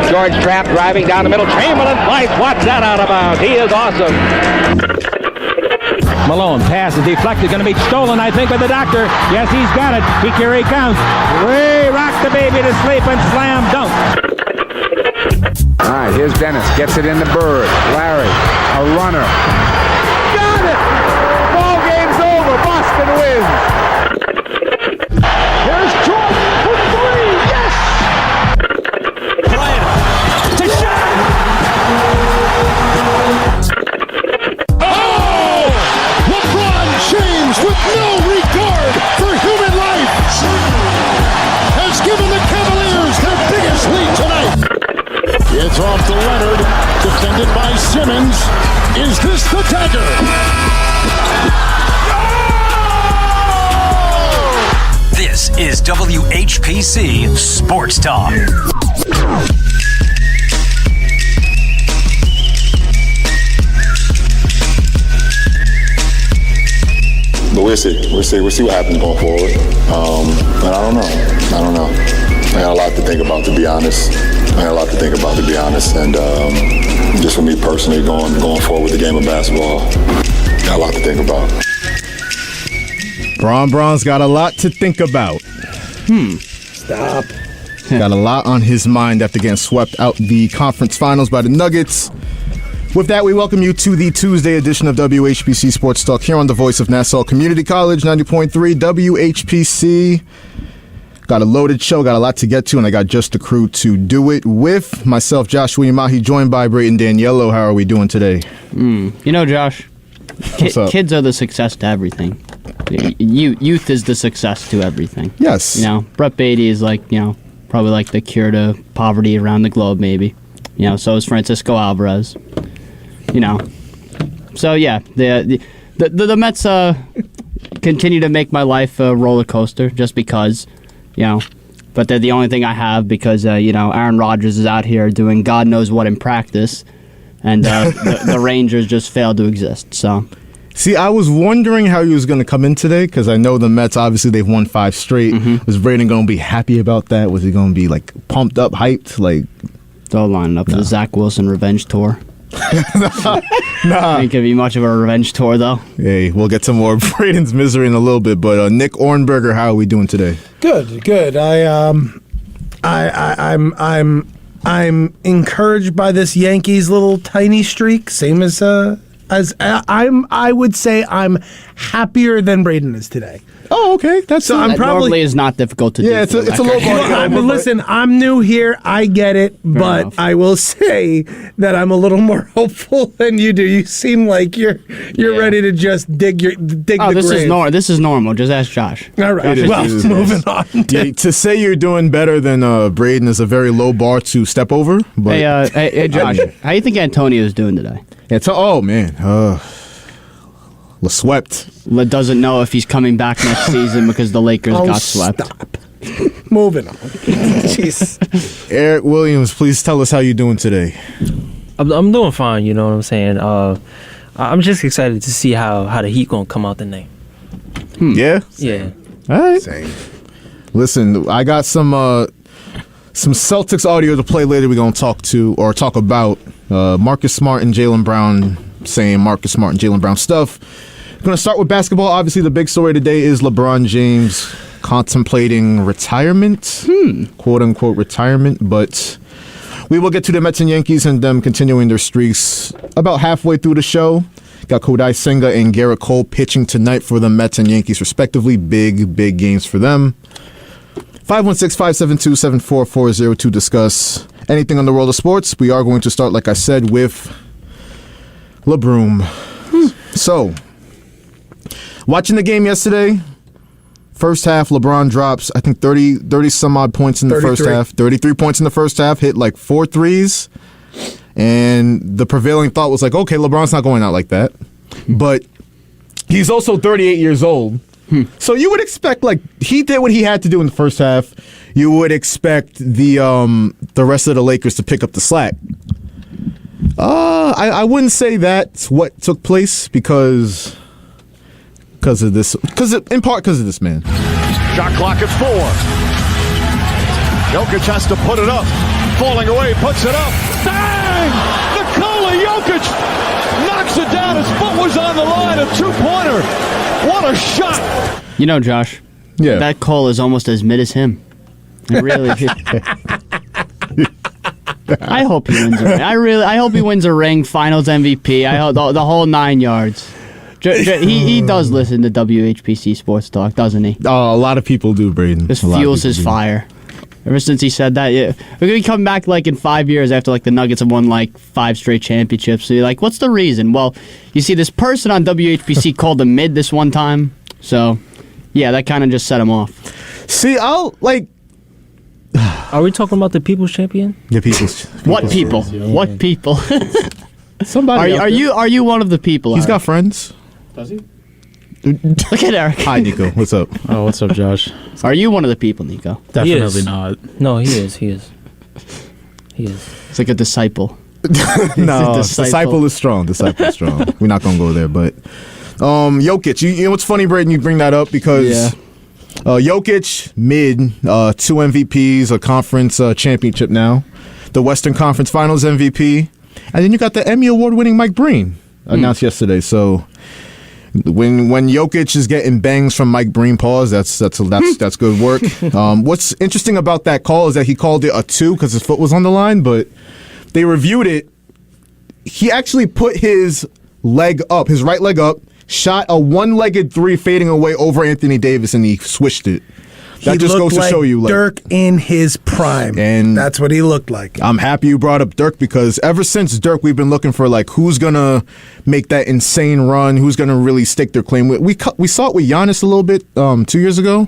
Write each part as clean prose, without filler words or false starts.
George Trapp driving down the middle. Chamberlain flies. Watch that out of bounds. He is awesome. Malone, pass is deflected, going to be stolen, I think, by the doctor. Yes, he's got it. Here he comes. Ray rocked the baby to sleep and slam dunk. All right, here's Dennis. Gets it into Bird. Larry, a runner. Got it! Ball game's over. Boston wins. Here's Jordan for three. Yes! Bryant to shot. Oh! LeBron James, with no regard for human life, has given the Cavaliers their biggest lead tonight. It's off to Leonard, defended by Simmons. Is this the dagger? This is WHPC Sports Talk. But we'll see what happens going forward. But I don't know. I got a lot to think about, to be honest. And just for me personally, going forward with the game of basketball, got a lot to think about. Bron's got a lot to think about. Stop. Got a lot on his mind after getting swept out the conference finals by the Nuggets. With that, we welcome you to the Tuesday edition of WHPC Sports Talk here on the voice of Nassau Community College, 90.3 WHPC. Got a loaded show, got a lot to get to, and I got just the crew to do it with. Myself, Joshua Yamahi, joined by Brayton Daniello. How are we doing today? You know, Josh, kids are the success to everything. Youth is the success to everything. Yes. You know, Brett Beatty is probably like the cure to poverty around the globe, maybe. You know, so is Francisco Alvarez. You know, so yeah, the Mets continue to make my life a roller coaster just because, you know. But they're the only thing I have because Aaron Rodgers is out here doing God knows what in practice, and the Rangers just failed to exist. So. See, I was wondering how he was going to come in today because I know the Mets, obviously, they've won 5 straight. Mm-hmm. Was Brayden going to be happy about that? Was he going to be, pumped up, hyped? They'll line up for the Zach Wilson revenge tour. Nah. Ain't gonna be much of a revenge tour, though. Hey, we'll get to more Brayden's misery in a little bit. But Nick Ornberger, how are we doing today? Good. I'm encouraged by this Yankees little tiny streak. Same as I would say I'm happier than Brayden is today. Oh, okay. That normally is not difficult to do. Yeah, it's a low bar. Listen, I'm new here. I get it, but enough. I will say that I'm a little more hopeful than you do. You seem like you're ready to just dig the grave. This is normal. Just ask Josh. All right. Moving on. Yeah, to say you're doing better than Brayden is a very low bar to step over. But hey, Josh, how do you think Antonio's doing today? Oh man. Swept. Doesn't know if he's coming back next season because the Lakers got swept. Stop. Moving on. Jeez. Eric Williams, please tell us how you're doing today. I'm doing fine, you know what I'm saying? I'm just excited to see how the Heat gonna come out tonight. Yeah? Yeah. All right. Same. Listen, I got some Celtics audio to play later we're going to talk about Marcus Smart and Jaylen Brown, saying Marcus Smart and Jaylen Brown stuff. We're going to start with basketball. Obviously, the big story today is LeBron James contemplating retirement, quote-unquote retirement, but we will get to the Mets and Yankees and them continuing their streaks about halfway through the show. Got Kodai Senga and Garrett Cole pitching tonight for the Mets and Yankees, respectively. Big games for them. 516-572-7440 to discuss anything on the world of sports. We are going to start, like I said, with LeBroom'd. So, watching the game yesterday, first half, LeBron drops, I think, 30 some odd points in the first half. 33 points in the first half, hit 4 threes. And the prevailing thought was okay, LeBron's not going out like that. But he's also 38 years old. So you would expect, he did what he had to do in the first half. You would expect the rest of the Lakers to pick up the slack. I wouldn't say that's what took place because of this. In part because of this man. Shot clock at 4. Jokic has to put it up. falling away, puts it up. Bang! Nikola Jokic knocks it down. His foot was on the line, a two-pointer. What a shot! You know, Josh, that Cole is almost as mid as him. It really is. I hope he wins a ring. I hope he wins a ring, Finals MVP. I hope the whole 9 yards. He does listen to WHPC Sports Talk, doesn't he? Oh, a lot of people do, Braden. This fuels his fire. Ever since he said that, we're gonna come back like in 5 years after like the Nuggets have won like 5 straight championships. So you're like, what's the reason? Well, you see, this person on WHPC called him mid this one time. So, yeah, that kind of just set him off. See, I'll like. Are we talking about the People's Champion? The people's. What people? What people? Somebody. Are you one of the people? He's Eric? got friends. Does he? Look at Eric. Hi, Nico. What's up? Oh, what's up, Josh? Are you one of the people, Nico? Definitely not. No, he is. He is. It's like a disciple. No, disciple is strong. Disciple is strong. We're not gonna go there, but Jokic. You know what's funny, Braden? You bring that up because Jokic mid 2 MVPs, a conference championship now, the Western Conference Finals MVP, and then you got the Emmy award-winning Mike Breen announced yesterday. So. When Jokic is getting bangs from Mike Breen, pause. That's good work. What's interesting about that call is that he called it a 2 because his foot was on the line, but they reviewed it. He actually put his leg up, his right leg up, shot a one-legged 3 fading away over Anthony Davis, and he swished it. That just goes to show you, like, Dirk in his prime, and that's what he looked like. I'm happy you brought up Dirk because ever since Dirk, we've been looking for like who's gonna make that insane run, who's gonna really stake their claim. We saw it with Giannis a little bit 2 years ago,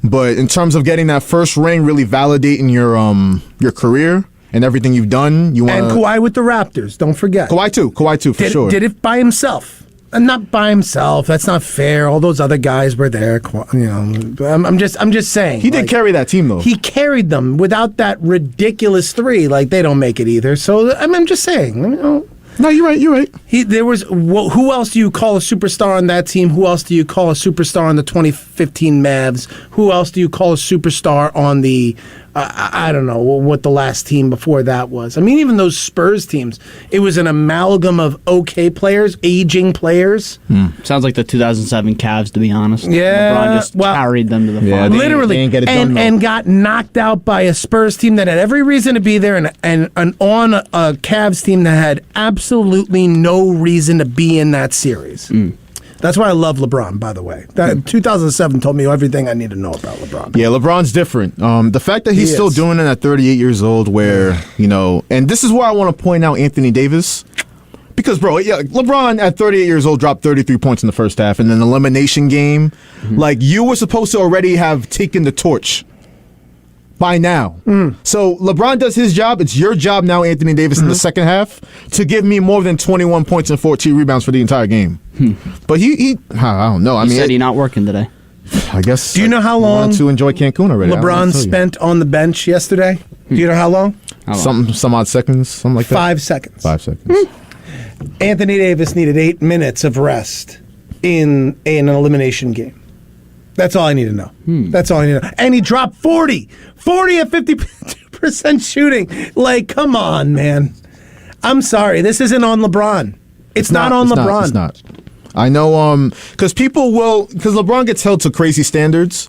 but in terms of getting that first ring, really validating your career and everything you've done, you want. And Kawhi with the Raptors, don't forget. Kawhi too, for sure. Did it by himself. And not by himself. That's not fair. All those other guys were there. You know, I'm just saying. He did carry that team, though. He carried them without that ridiculous 3. Like, they don't make it either. So I'm just saying. You know, no, you're right. You're right. There was. Who else do you call a superstar on that team? Who else do you call a superstar on the 2015 Mavs? Who else do you call a superstar on the? I don't know what the last team before that was. I mean, even those Spurs teams, it was an amalgam of okay players, aging players. Sounds like the 2007 Cavs, to be honest. Yeah, LeBron just carried them to the finals. Literally, and got knocked out by a Spurs team that had every reason to be there, and on a Cavs team that had absolutely no reason to be in that series. That's why I love LeBron, by the way. 2007 told me everything I need to know about LeBron. Yeah, LeBron's different. The fact that he's still doing it at 38 years old where, you know, and this is where I want to point out Anthony Davis. Because, bro, LeBron at 38 years old dropped 33 points in the first half. And then elimination game, like, you were supposed to already have taken the torch by now. So LeBron does his job. It's your job now, Anthony Davis, in the second half to give me more than 21 points and 14 rebounds for the entire game. But he I don't know. I mean, said he's not working today. I guess. Do you know how long to enjoy Cancun already? LeBron spent on the bench yesterday? Do you know how long? Some odd seconds, something like that. 5 seconds. 5 seconds. Anthony Davis needed 8 minutes of rest in an elimination game. That's all I need to know. That's all I need to know. And he dropped 40 at 50% shooting. Like, come on, man. I'm sorry. This isn't on LeBron. It's not on LeBron. It's not. I know, because LeBron gets held to crazy standards,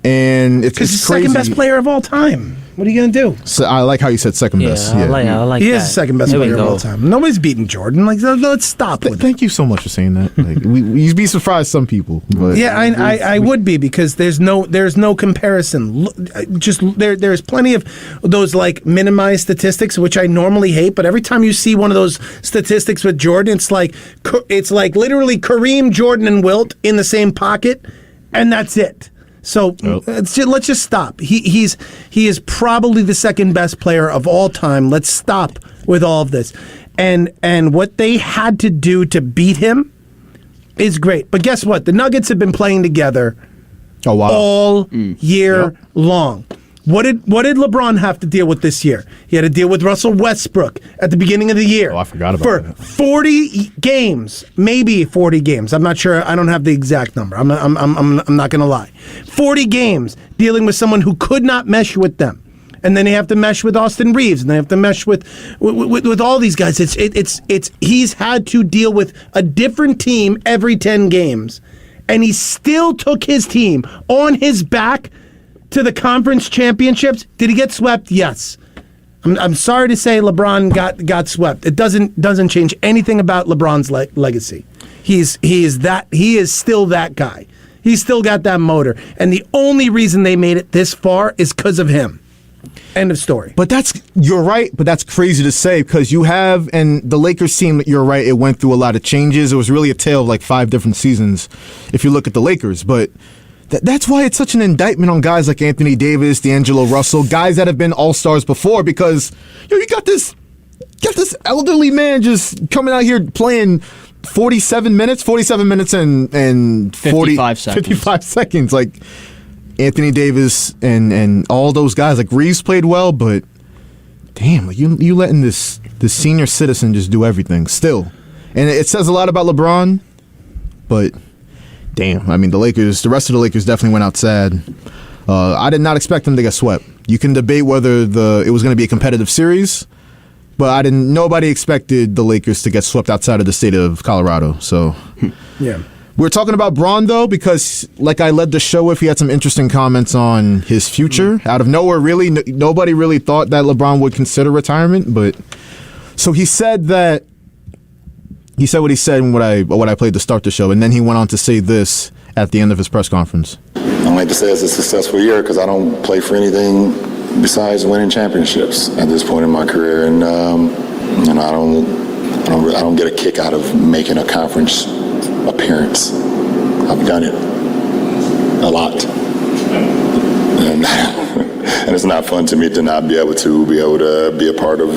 and it's he's the crazy. Second best player of all time. What are you going to do? So I like how you said second best. I like he that. is the second best player of all time. Nobody's beating Jordan. Like, let's stop with it. Thank you so much for saying that. Like, you'd be surprised, some people. But yeah, I would be, because there's no comparison. There's plenty of those like minimized statistics, which I normally hate. But every time you see one of those statistics with Jordan, it's like literally Kareem, Jordan, and Wilt in the same pocket, and that's it. So let's just stop. He is probably the second best player of all time. Let's stop with all of this. And what they had to do to beat him is great. But guess what? The Nuggets have been playing together all year long. What did LeBron have to deal with this year? He had to deal with Russell Westbrook at the beginning of the year. Oh, I forgot about that. For 40 games, maybe 40 games. I'm not sure. I don't have the exact number. I'm not going to lie. 40 games dealing with someone who could not mesh with them. And then they have to mesh with Austin Reeves, and they have to mesh with all these guys. It's he's had to deal with a different team every 10 games, and he still took his team on his back to the conference championships. Did he get swept? Yes. I'm sorry to say LeBron got swept. It doesn't change anything about LeBron's legacy. He is still that guy. He's still got that motor, and the only reason they made it this far is because of him. End of story. But you're right, but that's crazy to say because you have, and the Lakers team, you're right, it went through a lot of changes. It was really a tale of like 5 different seasons if you look at the Lakers. But that's why it's such an indictment on guys like Anthony Davis, D'Angelo Russell, guys that have been all-stars before because you got this elderly man just coming out here playing 47 minutes and 55 seconds. Like Anthony Davis and all those guys, like Reeves played well, but damn, like you letting this senior citizen just do everything still. And it says a lot about LeBron, but damn, I mean the rest of the Lakers definitely went out sad. I did not expect them to get swept. You can debate whether it was going to be a competitive series, but nobody expected the Lakers to get swept outside of the state of Colorado. So yeah. We're talking about Bron, though, because like I led the show with, he had some interesting comments on his future. Out of nowhere, really, nobody really thought that LeBron would consider retirement. But so he said what he said when what I played to start the show, and then he went on to say this at the end of his press conference. I don't like to say it's a successful year because I don't play for anything besides winning championships at this point in my career, and I don't get a kick out of making a conference appearance. I've done it a lot, and it's not fun to me to not be able to be a part of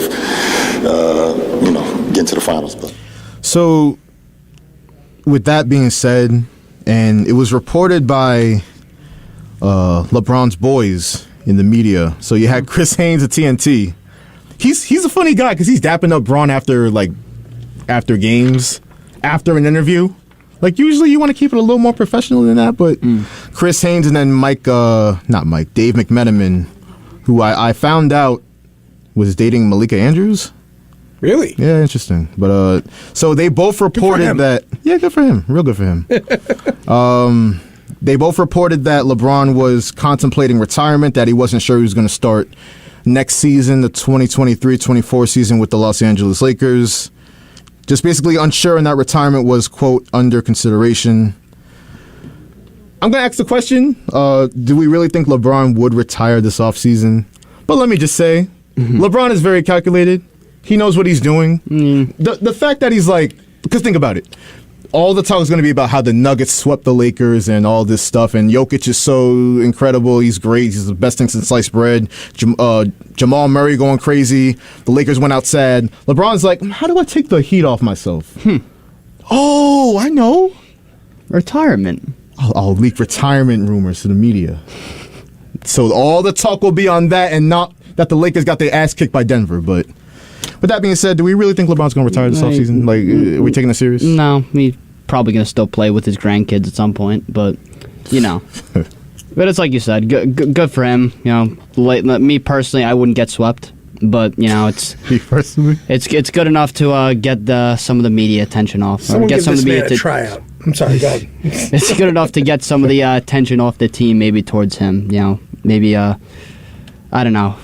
getting to the finals. But so, with that being said, and it was reported by LeBron's boys in the media. So you had Chris Haynes at TNT. He's a funny guy because he's dapping up Bron after games, after an interview. Like, usually you want to keep it a little more professional than that, but Chris Haynes and then Dave McMenamin, who I found out was dating Malika Andrews. Really? Yeah, interesting. But so they both reported that. Yeah, good for him. Real good for him. They both reported that LeBron was contemplating retirement, that he wasn't sure he was going to start next season, the 2023-24 season with the Los Angeles Lakers. Just basically unsure, and that retirement was, quote, under consideration. I'm going to ask the question, do we really think LeBron would retire this offseason? But let me just say, LeBron is very calculated. He knows what he's doing. The fact that he's like, because think about it. All the talk is going to be about how the Nuggets swept the Lakers and all this stuff, and Jokic is so incredible. He's great. He's the best thing since sliced bread. Jamal Murray going crazy. The Lakers went out sad. LeBron's like, how do I take the heat off myself? Oh, I know. Retirement. I'll leak retirement rumors to the media. So all the talk will be on that and not that the Lakers got their ass kicked by Denver, but... With that being said, do we really think LeBron's going to retire this offseason? Like, are we taking it serious? No, he's probably going to still play with his grandkids at some point, but, But it's like you said, good for him. Me personally, I wouldn't get swept, but, it's... Me personally? It's good enough to get some of the media attention off. Someone give this man a tryout. I'm sorry, go ahead. It's good enough to get some of the attention off the team, maybe towards him. Maybe, I don't know.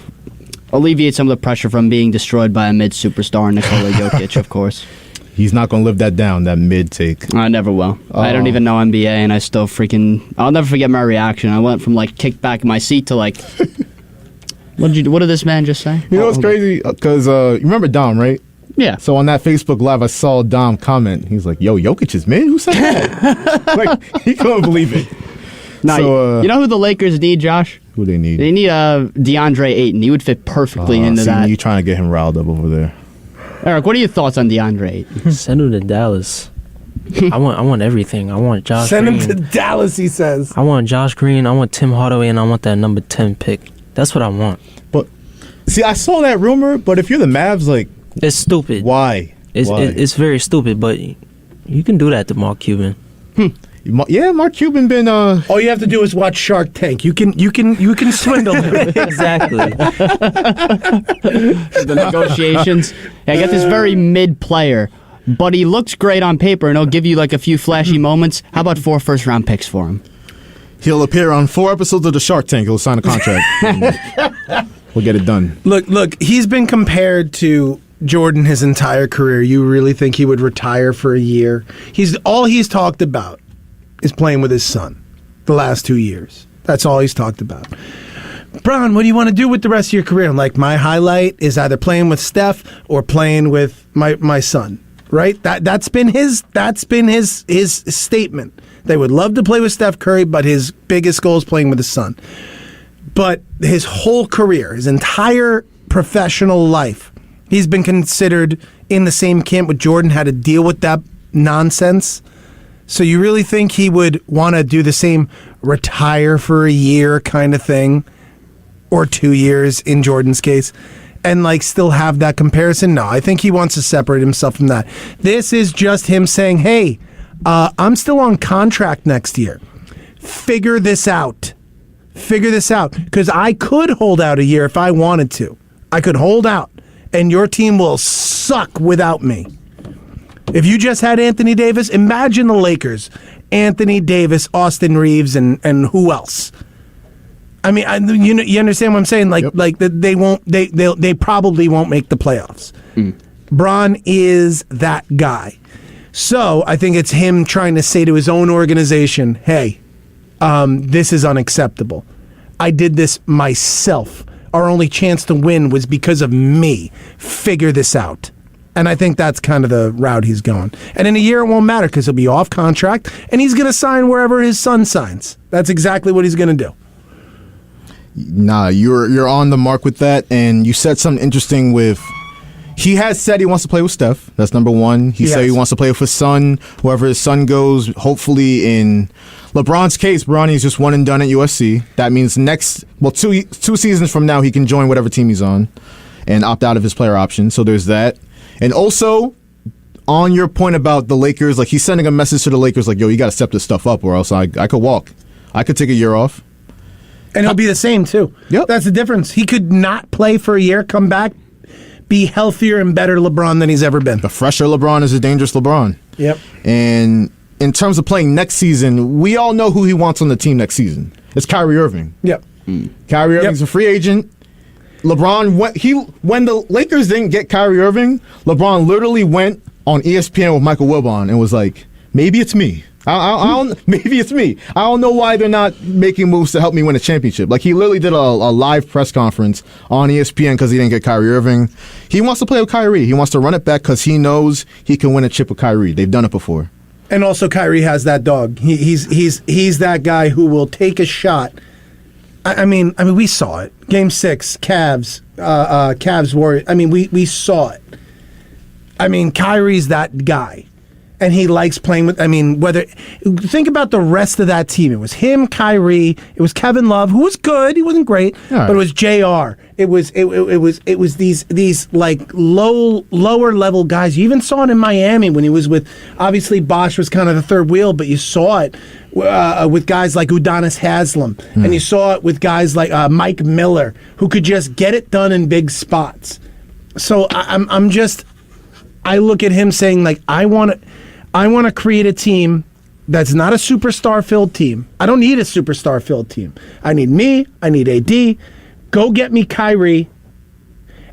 Alleviate some of the pressure from being destroyed by a mid-superstar Nikola Jokic, of course. He's not going to live that down, that mid-take. I never will. I don't even know NBA, and I still I'll never forget my reaction. I went from, kicked back in my seat to, what did this man just say? You know what's crazy? Because you remember Dom, right? Yeah. So on that Facebook Live, I saw Dom comment. He's like, yo, Jokic is mid? Who said that? He couldn't believe it. So, you know who the Lakers need, Josh? Who they need? They need DeAndre Ayton. He would fit perfectly into that. You trying to get him riled up over there. Eric, what are your thoughts on DeAndre Ayton? Send him to Dallas. I want everything. I want Josh Green. Green. Send him to Dallas, he says. I want Josh Green. I want Tim Hardaway, and I want that number 10 pick. That's what I want. But, see, I saw that rumor, but if you're the Mavs, it's stupid. Why? It's very stupid, but you can do that to Mark Cuban. Yeah, Mark Cuban been. All you have to do is watch Shark Tank. You can swindle him. Exactly. The negotiations. Yeah, I got this very mid player, but he looks great on paper, and he'll give you like a few flashy moments. How about 4 first-round picks for him? He'll appear on 4 episodes of the Shark Tank. He'll sign a contract. We'll get it done. Look. He's been compared to Jordan his entire career. You really think he would retire for a year? He's talked about is playing with his son the last 2 years. That's all he's talked about. Bron, what do you want to do with the rest of your career? I'm like, my highlight is either playing with Steph or playing with my son. Right? That's been his statement. They would love to play with Steph Curry, but his biggest goal is playing with his son. But his whole career, his entire professional life, he's been considered in the same camp with Jordan, had to deal with that nonsense. So you really think he would want to do the same retire for a year kind of thing? Or 2 years in Jordan's case? And like still have that comparison? No, I think he wants to separate himself from that. This is just him saying, hey, I'm still on contract next year. Figure this out. Because I could hold out a year if I wanted to. I could hold out. And your team will suck without me. If you just had Anthony Davis, imagine the Lakers. Anthony Davis, Austin Reeves, and who else? I mean, you understand what I'm saying? Like, yep. like they probably won't make the playoffs. Bron is that guy. So I think it's him trying to say to his own organization, hey, this is unacceptable. I did this myself. Our only chance to win was because of me. Figure this out. And I think that's kind of the route he's going. And in a year, it won't matter because he'll be off contract, and he's going to sign wherever his son signs. That's exactly what he's going to do. Nah, you're on the mark with that, and you said something interesting with. He has said he wants to play with Steph. That's number one. He said he wants to play with his son, wherever his son goes. Hopefully, in LeBron's case, Bronny's just one and done at USC. That means two seasons from now, he can join whatever team he's on and opt out of his player option. So there's that. And also, on your point about the Lakers, like he's sending a message to the Lakers, like, yo, you got to step this stuff up, or else I could walk. I could take a year off. And he'll be the same, too. Yep. That's the difference. He could not play for a year, come back, be healthier and better LeBron than he's ever been. The fresher LeBron is a dangerous LeBron. Yep. And in terms of playing next season, we all know who he wants on the team next season. It's Kyrie Irving. Yep. Kyrie Irving's a free agent. LeBron, when the Lakers didn't get Kyrie Irving, LeBron literally went on ESPN with Michael Wilbon and was like, maybe it's me. Maybe it's me. I don't know why they're not making moves to help me win a championship. Like, he literally did a live press conference on ESPN because he didn't get Kyrie Irving. He wants to play with Kyrie. He wants to run it back because he knows he can win a chip with Kyrie. They've done it before. And also, Kyrie has that dog. He's that guy who will take a shot. I mean, we saw it. Game 6, Cavs Warriors. I mean, we saw it. I mean, Kyrie's that guy. And he likes playing with, think about the rest of that team. It was him, Kyrie, it was Kevin Love, who was good, he wasn't great, but it was JR. It was these like lower level guys. You even saw it in Miami when he was with, obviously Bosh was kind of the third wheel, but you saw it with guys like Udonis Haslem, and you saw it with guys like Mike Miller, who could just get it done in big spots. So I look at him saying, like, I want to create a team that's not a superstar-filled team. I don't need a superstar-filled team. I need me. I need AD. Go get me Kyrie,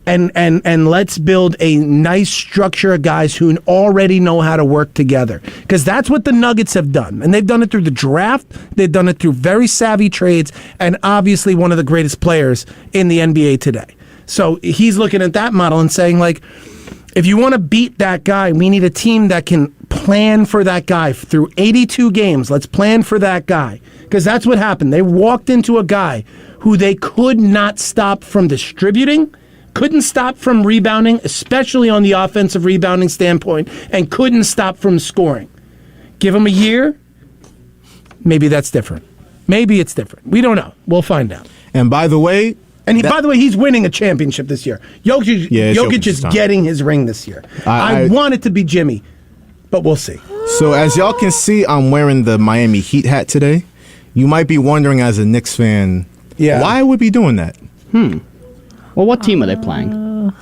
and let's build a nice structure of guys who already know how to work together. Because that's what the Nuggets have done. And they've done it through the draft. They've done it through very savvy trades, and obviously one of the greatest players in the NBA today. So he's looking at that model and saying, like, if you want to beat that guy, we need a team that can plan for that guy through 82 games. Let's plan for that guy. Because that's what happened. They walked into a guy who they could not stop from distributing, couldn't stop from rebounding, especially on the offensive rebounding standpoint, and couldn't stop from scoring. Give him a year, maybe that's different. Maybe it's different. We don't know. We'll find out. And by the way, by the way, he's winning a championship this year. Jokic is getting his ring this year. I want it to be Jimmy, but we'll see. So as y'all can see, I'm wearing the Miami Heat hat today. You might be wondering as a Knicks fan, why would we be doing that? Well, what team are they playing?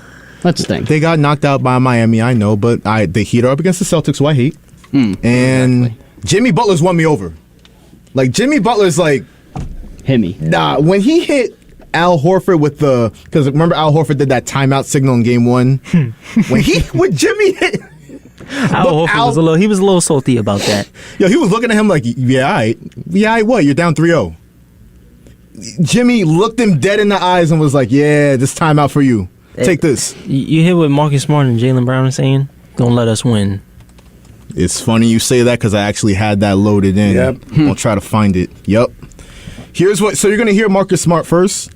Let's think. They got knocked out by Miami, I know, but the Heat are up against the Celtics, who I hate. And exactly. Jimmy Butler's won me over. Like, Jimmy Butler's like... Hit me. Nah, when he hit Al Horford with the... Because remember Al Horford did that timeout signal in game 1? when Jimmy hit... Al Horford was a little salty about that. Yo, he was looking at him like, yeah, all right. Yeah, all right, what? You're down 3-0. Jimmy looked him dead in the eyes and was like, yeah, this timeout for you. Take this. You hear what Marcus Smart and Jaylen Brown are saying? Don't let us win. It's funny you say that because I actually had that loaded in. Yep. I'll try to find it. Yep. Here's what. So you're going to hear Marcus Smart first,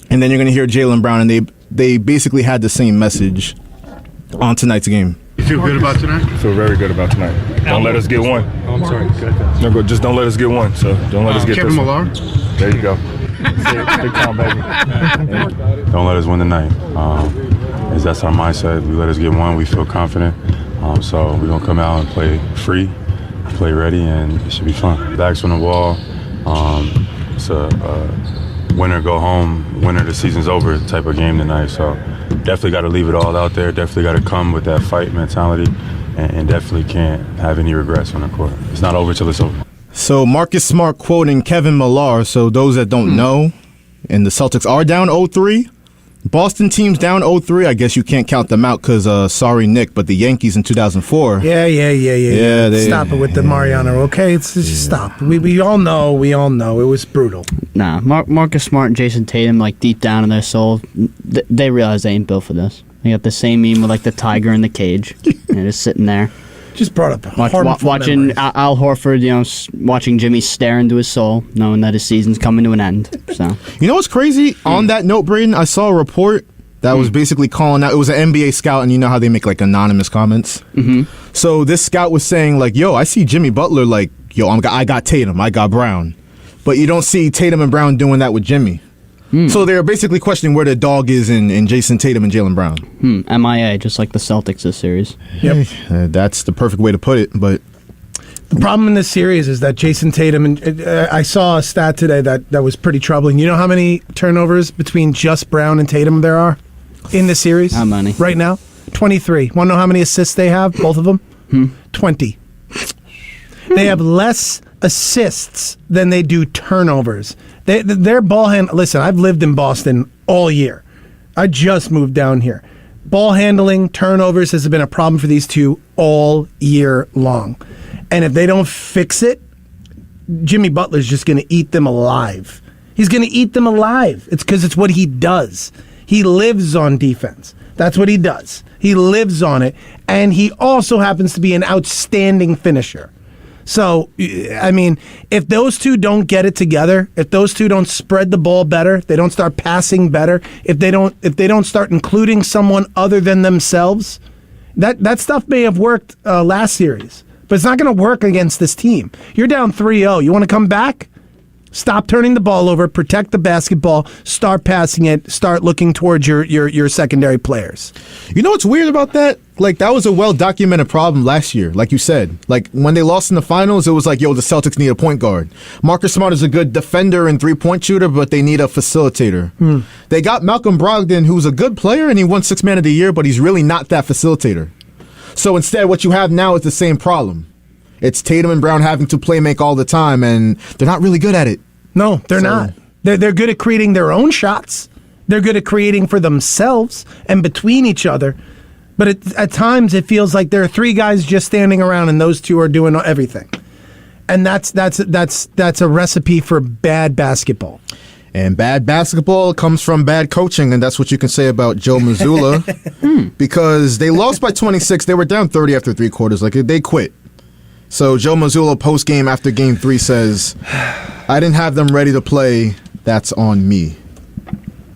and then you're going to hear Jaylen Brown, and they basically had the same message on tonight's game. You feel good about tonight? I feel very good about tonight. Don't let us get one. Oh, I'm sorry. No, just don't let us get one. So don't let us get Kevin this Millar? One. There you go. Big time, baby. Don't let us win tonight. As that's our mindset. We let us get one. We feel confident. So we're going to come out and play free, play ready, and it should be fun. Backs on the wall. It's a winner go home, winner the season's over type of game tonight. So definitely got to leave it all out there. Definitely got to come with that fight mentality, and definitely can't have any regrets on the court. It's not over till it's over. So Marcus Smart quoting Kevin Millar. So those that don't know, and the Celtics are down 0-3. Boston teams down 0-3. I guess you can't count them out because, sorry, Nick, but the Yankees in 2004. Yeah. Stop it with the Mariano, okay? It's just stop. We all know. It was brutal. Nah, Marcus Smart and Jason Tatum, like, deep down in their soul, they realize they ain't built for this. They got the same meme with, like, the tiger in the cage. And just sitting there. Just brought up watching Al Horford, watching Jimmy stare into his soul, knowing that his season's coming to an end. So you know what's crazy? On that note, Braden, I saw a report that was basically calling out. It was an NBA scout, and you know how they make like anonymous comments. So this scout was saying like, "Yo, I see Jimmy Butler like, yo, I got Tatum, I got Brown, but you don't see Tatum and Brown doing that with Jimmy." So they're basically questioning where the dog is in Jason Tatum and Jaylen Brown. MIA, just like the Celtics this series. Yep. That's the perfect way to put it. But the problem in this series is that Jason Tatum, and I saw a stat today that was pretty troubling. You know how many turnovers between just Brown and Tatum there are in the series? How many? Right now? 23. Want to know how many assists they have, both of them? 20. They have less assists than they do turnovers. Their ball hand. Listen, I've lived in Boston all year. I just moved down here. Ball handling, turnovers has been a problem for these two all year long. And if they don't fix it, Jimmy Butler's just going to eat them alive. He's going to eat them alive. It's because it's what he does. He lives on defense. That's what he does. He lives on it. And he also happens to be an outstanding finisher. So, I mean, if those two don't get it together, if those two don't spread the ball better, they don't start passing better, if they don't start including someone other than themselves, that stuff may have worked last series, but it's not going to work against this team. You're down 3-0. You want to come back? Stop turning the ball over, protect the basketball, start passing it, start looking towards your secondary players. You know what's weird about that? Like, that was a well-documented problem last year, like you said. Like, when they lost in the finals, it was like, yo, the Celtics need a point guard. Marcus Smart is a good defender and three-point shooter, but they need a facilitator. They got Malcolm Brogdon, who's a good player, and he won Sixth Man of the Year, but he's really not that facilitator. So instead, what you have now is the same problem. It's Tatum and Brown having to play make all the time, and they're not really good at it. No, they're not. They're good at creating their own shots. They're good at creating for themselves and between each other. But at times, it feels like there are three guys just standing around, and those two are doing everything. And that's a recipe for bad basketball. And bad basketball comes from bad coaching, and that's what you can say about Joe Mazzulla. Because they lost by 26. They were down 30 after three quarters. Like, they quit. So Joe Mazzulla post-game after Game 3 says, I didn't have them ready to play. That's on me.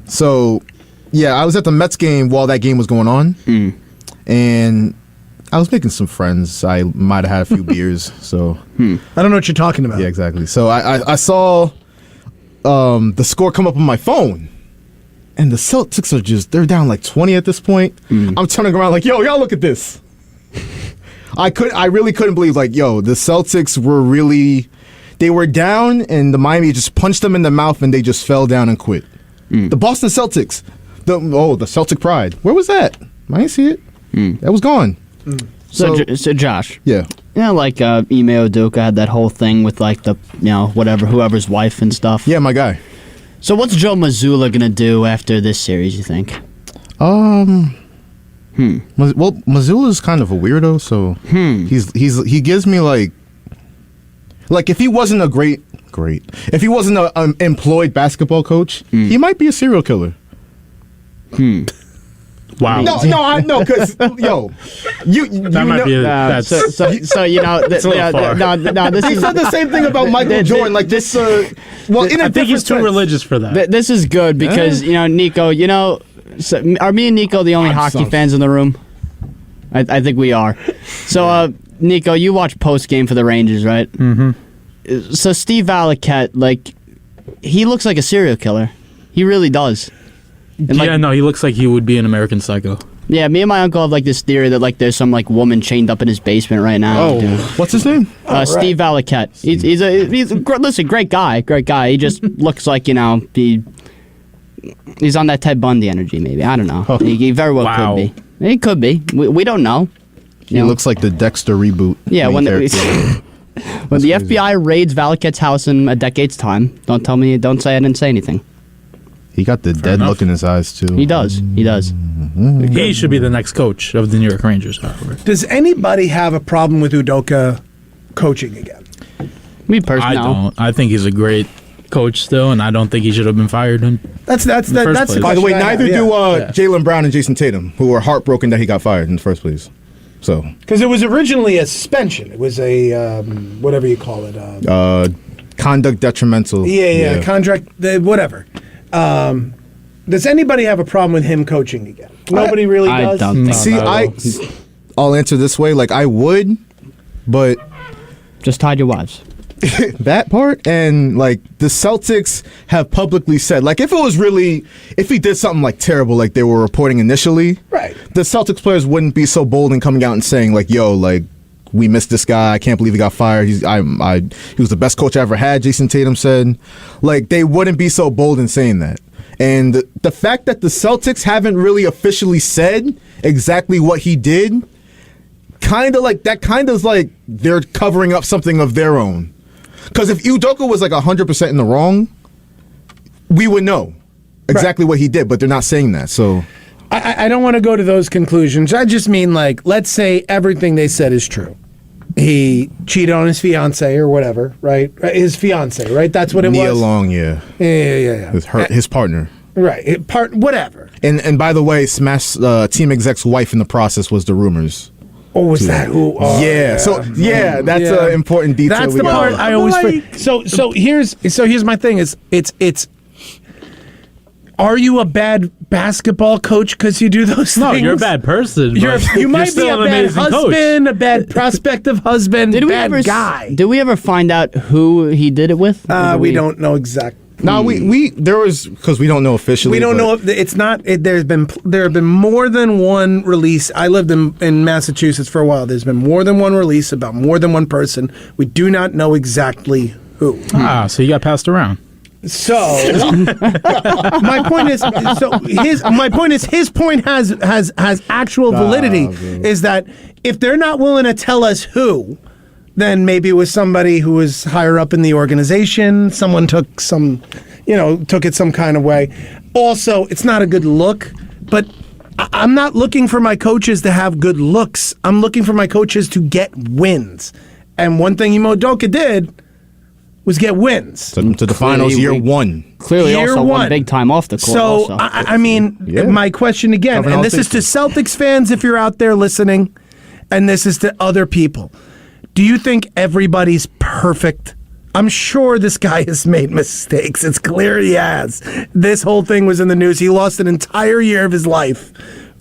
So, yeah, I was at the Mets game while that game was going on. And I was making some friends. I might have had a few beers. So I don't know what you're talking about. Yeah, exactly. So I saw the score come up on my phone. And the Celtics they're down like 20 at this point. I'm turning around like, yo, y'all look at this. I really couldn't believe, like, yo, the Celtics were really, they were down, and the Miami just punched them in the mouth, and they just fell down and quit. The Boston Celtics, the Celtic pride. Where was that? I didn't see it. That was gone. So Josh. Yeah. You know, like Ime Udoka had that whole thing with like the, whoever's wife and stuff. Yeah, my guy. So what's Joe Mazzulla gonna do after this series, you think? Well, Mazzulla's kind of a weirdo, so he gives me like if he wasn't a great if he wasn't an employed basketball coach, he might be a serial killer. Wow. No, because you that might be that's so it's a little far. This he is said the same thing about Michael Jordan. Like this, I think he's too religious for that. This is good because Nico. Are me and Nico the only hockey fans in the room? I think we are. So, Nico, you watch post game for the Rangers, right? Mm-hmm. So Steve Valiquette, like, he looks like a serial killer. He really does. And he looks like he would be an American Psycho. Yeah, me and my uncle have like this theory that like there's some like woman chained up in his basement right now. Oh, what's his name? Steve Valiquette. He's a great guy. He just looks like he's on that Ted Bundy energy. Maybe I don't know. He very well could be. He could be. We don't know. He looks like the Dexter reboot. Yeah, when the FBI raids Valiquette's house in a decade's time, don't say I didn't say anything. He got the dead look in his eyes, too. He does. He should be the next coach of the New York Rangers, however. Does anybody have a problem with Udoka coaching again? Me personally, I don't. I think he's a great coach still, and I don't think he should have been fired. That's by the way, neither do Jaylen Brown and Jason Tatum, who were heartbroken that he got fired in the first place. So, because it was originally a suspension. It was a whatever you call it. Conduct detrimental. Yeah. Contract, whatever. Does anybody have a problem with him coaching again? Nobody really does. I don't think so. I'll answer this way. Like, I would, but just hide your wives. That part, and like the Celtics have publicly said, like if he did something like terrible, like they were reporting initially, right? The Celtics players wouldn't be so bold in coming out and saying like, "Yo, like we missed this guy. I can't believe he got fired. He was the best coach I ever had." Jason Tatum said, like they wouldn't be so bold in saying that. And the fact that the Celtics haven't really officially said exactly what he did, kind of like they're covering up something of their own. Because if Udoka was like 100% in the wrong, we would know exactly what he did, but they're not saying that. So I don't want to go to those conclusions. I just mean, like, let's say everything they said is true. He cheated on his fiance or whatever, right? His fiance, right? That's what it was. Nia Long, yeah. Yeah. His partner. Right. Whatever. And by the way, Smash team exec's wife in the process was the rumors. Oh, was that who? Oh, yeah. So that's an important detail. That's the part I always. So here's my thing. It's. Are you a bad basketball coach because you do those things? No, you're a bad person. You might be a bad husband, a bad prospective husband, guy. Did we ever find out who he did it with? We don't know exactly. No, there was, because we don't know officially. We don't know if it's not. There have been more than one release. I lived in Massachusetts for a while. There's been more than one release about more than one person. We do not know exactly who. So you got passed around. So my point is his point has actual validity. Is that if they're not willing to tell us who, then maybe it was somebody who was higher up in the organization. Someone took it some kind of way. Also, it's not a good look, but I'm not looking for my coaches to have good looks. I'm looking for my coaches to get wins. And one thing Ime Udoka did was get wins. To the finals, year one. Clearly also won big time off the court. So, I mean, my question again, and this is to Celtics fans if you're out there listening, and this is to other people. Do you think everybody's perfect? I'm sure this guy has made mistakes. It's clear he has. This whole thing was in the news. He lost an entire year of his life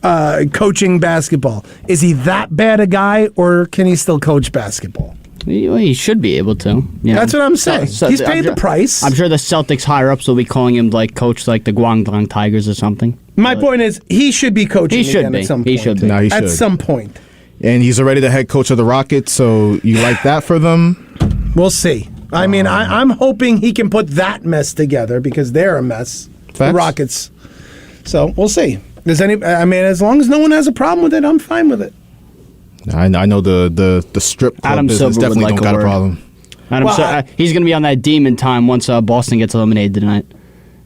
coaching basketball. Is he that bad a guy, or can he still coach basketball? He should be able to. Yeah. That's what I'm saying. He's paid the price. I'm sure the Celtics higher-ups will be calling him like coach like the Guangdong Tigers or something. My point is, he should be coaching again at some point. He should be. No, he should. At some point. And he's already the head coach of the Rockets, so you like that for them? We'll see. I mean, I'm hoping he can put that mess together because they're a mess. Facts. The Rockets. So we'll see. As long as no one has a problem with it, I'm fine with it. I know the strip club Adam business Silver would definitely like don't a got a word. problem. He's going to be on that demon time once Boston gets eliminated tonight.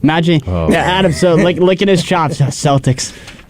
Imagine, Adam, so licking his chops.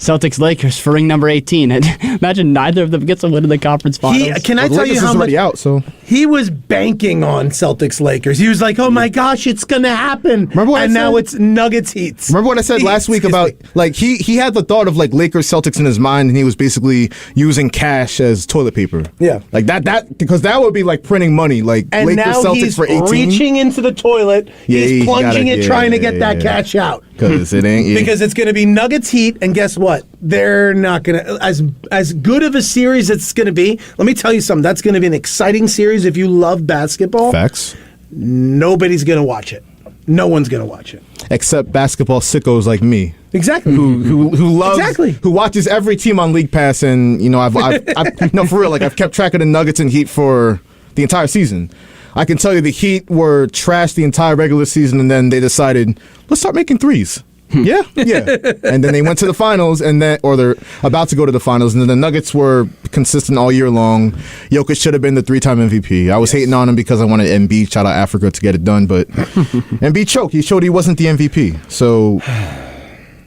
Celtics, Lakers for ring number 18. Imagine neither of them gets a win in the conference finals. Can I tell you how much out? So he was banking on Celtics Lakers. He was like, "Oh my gosh, it's gonna happen!" Remember what I said? now it's Nuggets Heats. Remember what I said last week about like he had the thought of like Lakers Celtics in his mind, and he was basically using cash as toilet paper. Yeah, like that because that would be like printing money. Like and Lakers now Celtics he's for 18. reaching into the toilet. Yeah, he's plunging it, trying to get that yeah. cash out. Because it ain't. Because it's going to be Nuggets Heat, and guess what? They're not going to as good of a series it's going to be. Let me tell you something. That's going to be an exciting series if you love basketball. Facts. Nobody's going to watch it. No one's going to watch it. Except basketball sickos like me. Exactly. Who loves who watches every team on League Pass, and I've no, for real, like I've kept track of the Nuggets and Heat for the entire season. I can tell you the Heat were trashed the entire regular season, and then they decided, let's start making threes. Yeah. And then they went to the finals, or they're about to go to the finals, and then the Nuggets were consistent all year long. Jokic should have been the 3-time MVP. I was hating on him because I wanted Embiid, shout out Africa, to get it done, but Embiid choked. He showed he wasn't the MVP. So,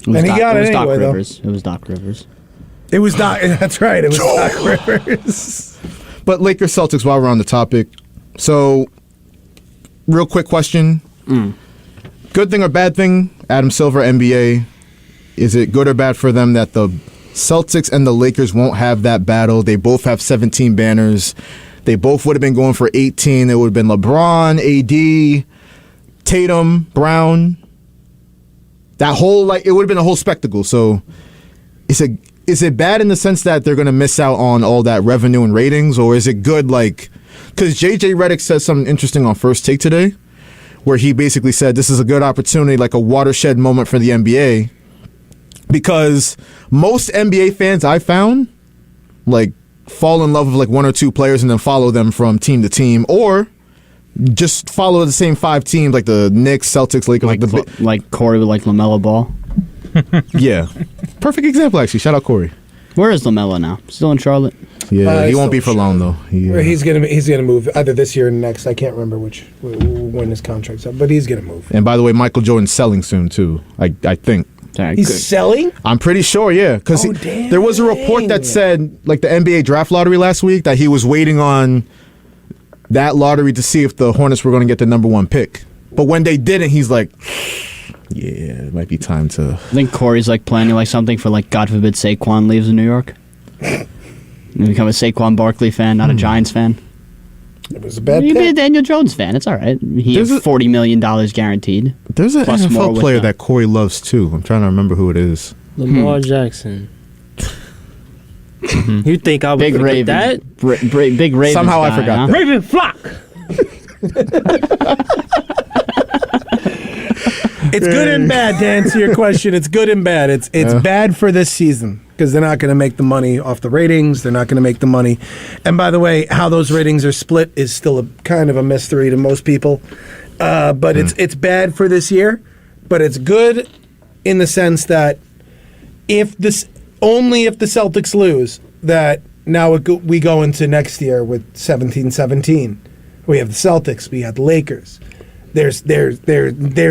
and he got it anyway, though. It was Doc Rivers. It was Doc. That's right. It was Doc Rivers. But Lakers Celtics, while we're on the topic, so real quick question. Good thing or bad thing, Adam Silver, NBA, is it good or bad for them that the Celtics and the Lakers won't have that battle? They both have 17 banners. They both would have been going for 18. It would have been LeBron, AD, Tatum, Brown. That whole, it would have been a whole spectacle. So is it bad in the sense that they're going to miss out on all that revenue and ratings? Or is it good, because JJ Redick said something interesting on First Take today, where he basically said this is a good opportunity, like a watershed moment for the NBA, because most NBA fans I found fall in love with one or two players and then follow them from team to team, or just follow the same 5 teams like the Knicks, Celtics, Lakers, like Corey with LaMelo Ball. Yeah, perfect example actually. Shout out Corey. Where is LaMelo now? Still in Charlotte? Yeah, he won't be for long though. He's gonna move either this year or next. I can't remember when his contract's up, but he's gonna move. And by the way, Michael Jordan's selling soon too. I think. He's selling? I'm pretty sure, yeah. Because there was a report that said, the NBA draft lottery last week, that he was waiting on that lottery to see if the Hornets were going to get the number 1 pick. But when they didn't, he's like, yeah, it might be time to. I think Corey's planning something for God forbid Saquon leaves in New York. And become a Saquon Barkley fan, not a Giants fan. It was a bad pick. You be a Daniel Jones fan. It's all right. He has $40 million guaranteed. There's an NFL player that Corey loves too. I'm trying to remember who it is. Lamar Jackson. You think I would Big forget Raven. that? Big Raven. Somehow I forgot that. Raven Flock. It's good and bad, to answer your question. It's good and bad. It's bad for this season because they're not going to make the money off the ratings. They're not going to make the money. And by the way, how those ratings are split is still kind of a mystery to most people. But it's bad for this year. But it's good in the sense that if the Celtics lose, that now we go into next year with 17-17. We have the Celtics. We have the Lakers. There's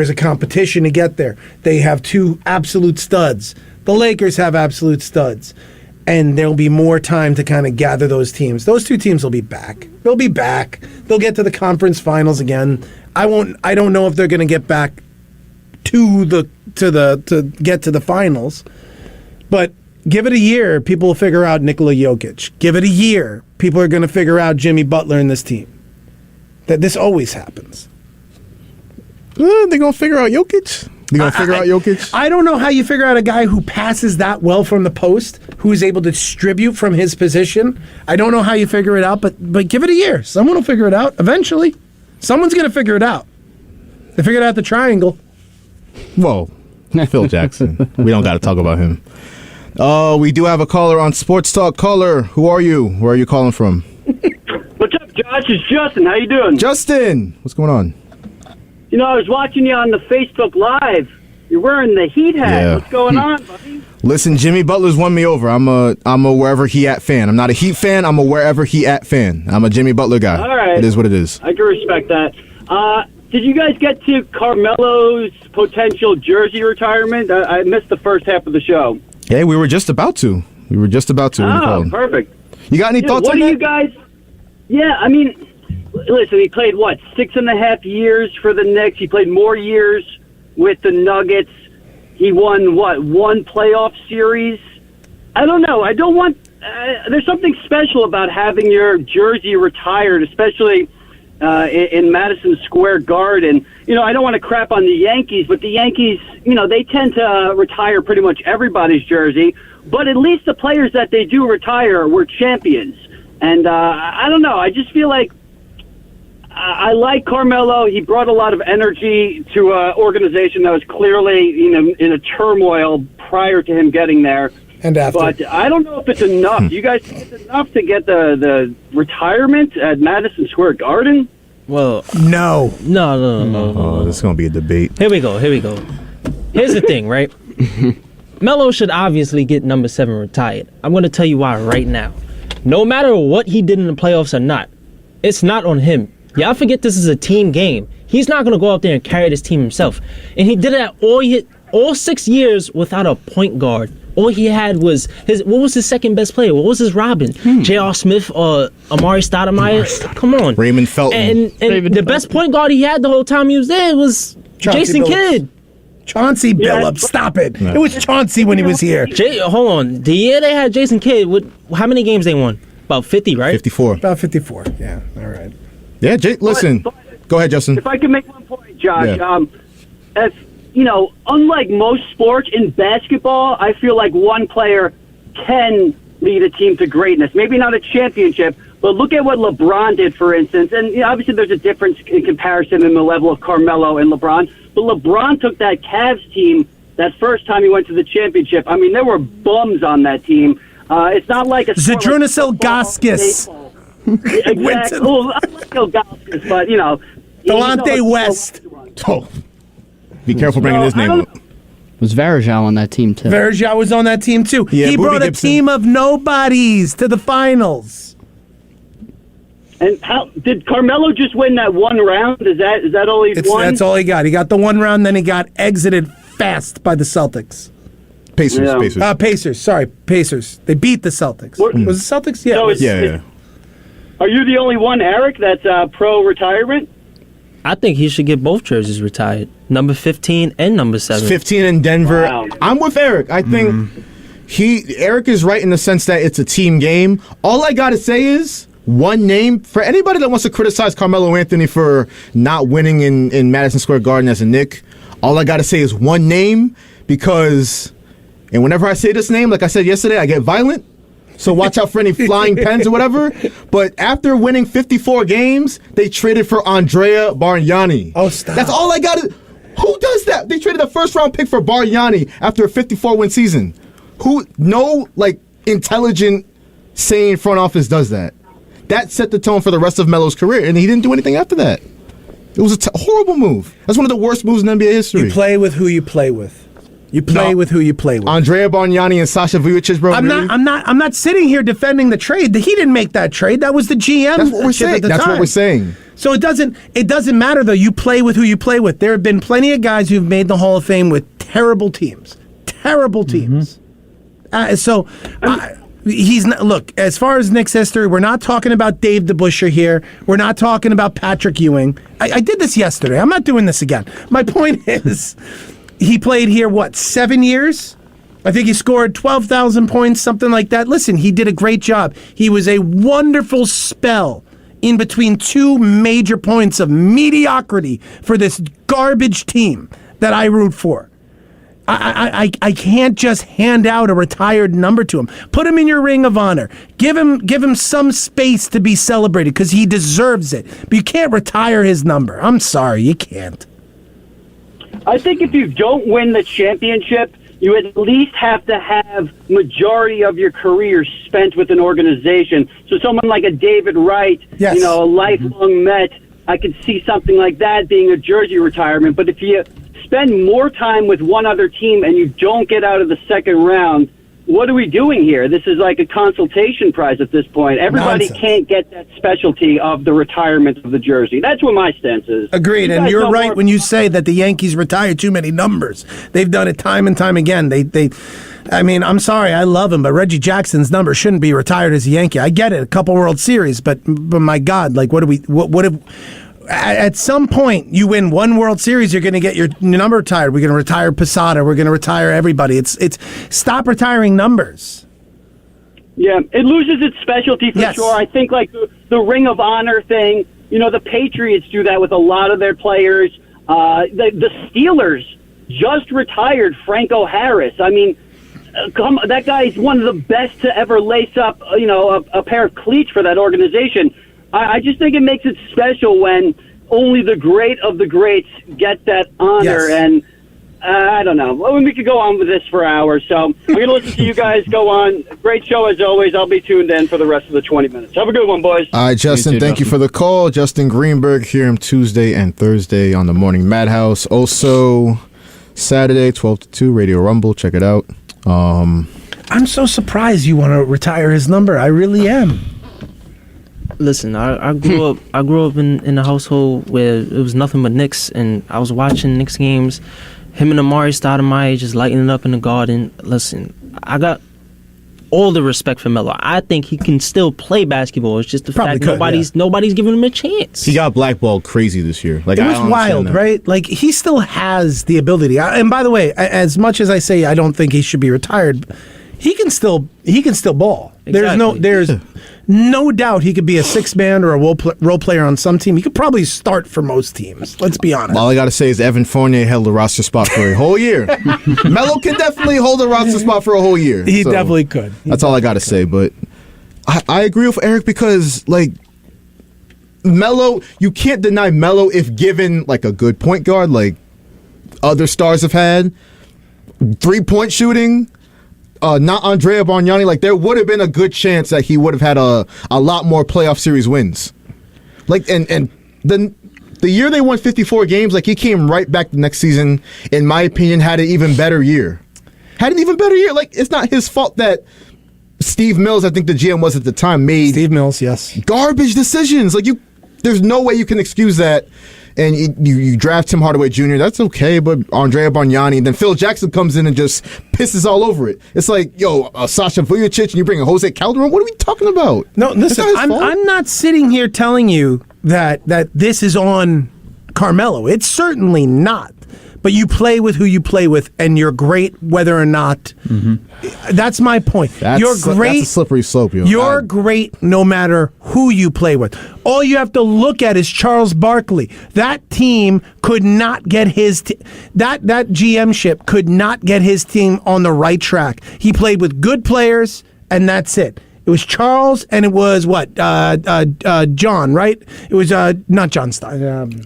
a competition to get there. They have 2 absolute studs. The Lakers have absolute studs. And there'll be more time to kind of gather those teams. Those 2 teams will be back. They'll be back. They'll get to the conference finals again. I don't know if they're going to get back to get to the finals. But give it a year, people will figure out Nikola Jokic. Give it a year, people are going to figure out Jimmy Butler in this team. That this always happens. They're going to figure out Jokic? They're going to figure out Jokic? I don't know how you figure out a guy who passes that well from the post, who is able to distribute from his position. I don't know how you figure it out, but give it a year. Someone will figure it out eventually. Someone's going to figure it out. They figured out the triangle. Whoa. Phil Jackson. We don't got to talk about him. We do have a caller on Sports Talk. Caller, who are you? Where are you calling from? What's up, Josh? It's Justin. How you doing? Justin, what's going on? You know, I was watching you on the Facebook Live. You're wearing the Heat hat. Yeah. What's going on, buddy? Listen, Jimmy Butler's won me over. I'm a wherever he at fan. I'm not a Heat fan. I'm a wherever he at fan. I'm a Jimmy Butler guy. All right. It is what it is. I can respect that. Did you guys get to Carmelo's potential jersey retirement? I missed the first half of the show. Hey, we were just about to. when you called. Perfect. You got any thoughts on that? What do you guys... Yeah, I mean, listen, he played, 6.5 years for the Knicks. He played more years with the Nuggets. He won, one playoff series? I don't know. I don't want... there's something special about having your jersey retired, especially in Madison Square Garden. You know, I don't want to crap on the Yankees, but the Yankees, they tend to retire pretty much everybody's jersey. But at least the players that they do retire were champions. And I don't know. I just feel like I like Carmelo. He brought a lot of energy to an organization that was clearly, in a turmoil prior to him getting there. And after. But I don't know if it's enough. You guys think it's enough to get the retirement at Madison Square Garden? Well, no. Oh, this is going to be a debate. Here we go. Here's the thing, right? Melo should obviously get number 7 retired. I'm going to tell you why right now. No matter what he did in the playoffs or not, it's not on him. Y'all forget this is a team game. He's not going to go out there and carry this team himself. And he did that all 6 years without a point guard. All he had was what was his second best player? What was his Robin? J.R. Smith or Amari Stoudemire? Come on. Raymond Felton. And the best point guard he had the whole time he was there was Jason Kidd. Chauncey Billups. Stop it. No. It was Chauncey when he was here. Hold on. The year they had Jason Kidd, how many games they won? About 50, right? 54. About 54. Yeah. All right. Yeah, listen. Go ahead, Justin. If I can make one point, Josh. Yeah. Unlike most sports, in basketball, I feel like one player can lead a team to greatness. Maybe not a championship, but look at what LeBron did, for instance. And obviously there's a difference in comparison in the level of Carmelo and LeBron. But LeBron took that Cavs team that first time he went to the championship. I mean, there were bums on that team. It's not like a... Zadrunas Ilgauskas. Exactly. Well, I like Ilgauskas, but, Delonte West. Oh. Be careful bringing his name up. Was Varejao on that team, too? Varejao was on that team, too. Yeah, he brought a team of nobodies to the finals. And how did Carmelo just win that one round? Is that all he won? That's all he got. He got the one round, then he got exited fast by the Celtics. Pacers. Pacers. They beat the Celtics. Was it Celtics? Yeah. So yeah. Are you the only one, Eric, that's pro-retirement? I think he should get both jerseys retired. Number 15 and number 7. 15 in Denver. Wow. I'm with Eric. I think Eric is right in the sense that it's a team game. All I got to say is one name for anybody that wants to criticize Carmelo Anthony for not winning in Madison Square Garden as a Knick. All I got to say is one name because, and whenever I say this name, like I said yesterday, I get violent. So watch out for any flying pens or whatever. But after winning 54 games, they traded for Andrea Bargnani. Oh, stop. That's all I got to... Who does that? They traded a first-round pick for Bargnani after a 54-win season. No intelligent, sane front office does that. That set the tone for the rest of Melo's career, and he didn't do anything after that. It was a horrible move. That's one of the worst moves in NBA history. You play with who you play with. You play with who you play with. Andrea Bargnani and Sasha Vujicic, bro. I'm not sitting here defending the trade. He didn't make that trade. That was the GM. That's what we're saying. That's what we're saying. So it doesn't matter though. You play with who you play with. There have been plenty of guys who've made the Hall of Fame with terrible teams. He's not. Look, as far as Knicks history, we're not talking about Dave DeBusschere here. We're not talking about Patrick Ewing. I did this yesterday. I'm not doing this again. My point is, he played here, 7 years? I think he scored 12,000 points, something like that. Listen, he did a great job. He was a wonderful spell in between two major points of mediocrity for this garbage team that I root for. I can't just hand out a retired number to him. Put him in your ring of honor. Give him some space to be celebrated because he deserves it. But you can't retire his number. I'm sorry, you can't. I think if you don't win the championship, you at least have to have majority of your career spent with an organization. So someone like a David Wright, Yes. a lifelong Met, I could see something like that being a jersey retirement. But if you spend more time with one other team and you don't get out of the second round, what are we doing here? This is like a consultation prize at this point. Everybody Nonsense. can't get that specialty of the retirement of the jersey. That's what my stance is. Agreed, You and guys you're know right more- when you say that the Yankees retire too many numbers. They've done it time and time again. I mean, I'm sorry, I love him, but Reggie Jackson's number shouldn't be retired as a Yankee. I get it, a couple World Series, but my God, like, what if? At some point, you win one World Series, you're going to get your number retired. We're going to retire Posada. We're going to retire everybody. It's stop retiring numbers. Yeah, it loses its specialty for Yes. sure. I think like the Ring of Honor thing, the Patriots do that with a lot of their players. The Steelers just retired Franco Harris. I mean, that guy is one of the best to ever lace up, a pair of cleats for that organization. I just think it makes it special when only the great of the greats get that honor. Yes. And I don't know. Well, we could go on with this for hours. So I'm going to listen to you guys go on. Great show as always. I'll be tuned in for the rest of the 20 minutes. Have a good one, boys. All right, Justin, thank you for the call. Justin Greenberg, hear him Tuesday and Thursday on the Morning Madhouse. Also, Saturday, 12 to 2, Radio Rumble. Check it out. I'm so surprised you want to retire his number. I really am. Listen, I grew up. I grew up in a household where it was nothing but Knicks, and I was watching Knicks games. Him and Amari Stoudemire just lighting it up in the Garden. Listen, I got all the respect for Melo. I think he can still play basketball. It's just the fact nobody's giving him a chance. He got blackballed crazy this year. Like, It I was don't wild, understand that. right? Like, he still has the ability. And by the way, as much as I say I don't think he should be retired, he can still ball. Exactly. There's no doubt he could be a six-man or a role player on some team. He could probably start for most teams. Let's be honest. All I got to say is Evan Fournier held the roster spot for a whole year. Melo can definitely hold the roster spot for a whole year. He definitely could. That's all I got to say. But I agree with Eric because, like, Melo, you can't deny Melo if given, like, a good point guard, like other stars have had. 3-point shooting. Not Andrea Bargnani. Like, there would have been a good chance that he would have had a lot more playoff series wins. Like, and the year they won 54 games, like, he came right back the next season, in my opinion, had an even better year. Like, it's not his fault that Steve Mills, I think the GM was at the time, made Steve Mills, yes, garbage decisions. Like, there's no way you can excuse that. And you draft Tim Hardaway Jr., that's okay, but Andrea Bargnani, and then Phil Jackson comes in and just pisses all over it. It's like, Sasha Vujacic, and you bring a Jose Calderon? What are we talking about? No, listen, I'm not sitting here telling you that this is on Carmelo. It's certainly not. But you play with who you play with, and you're great whether or not. Mm-hmm. That's my point. You're great. That's a slippery slope. You're great no matter who you play with. All you have to look at is Charles Barkley. That team could not get his that GM ship could not get his team on the right track. He played with good players, and that's it. It was Charles, and it was John, right? It was not John Stein.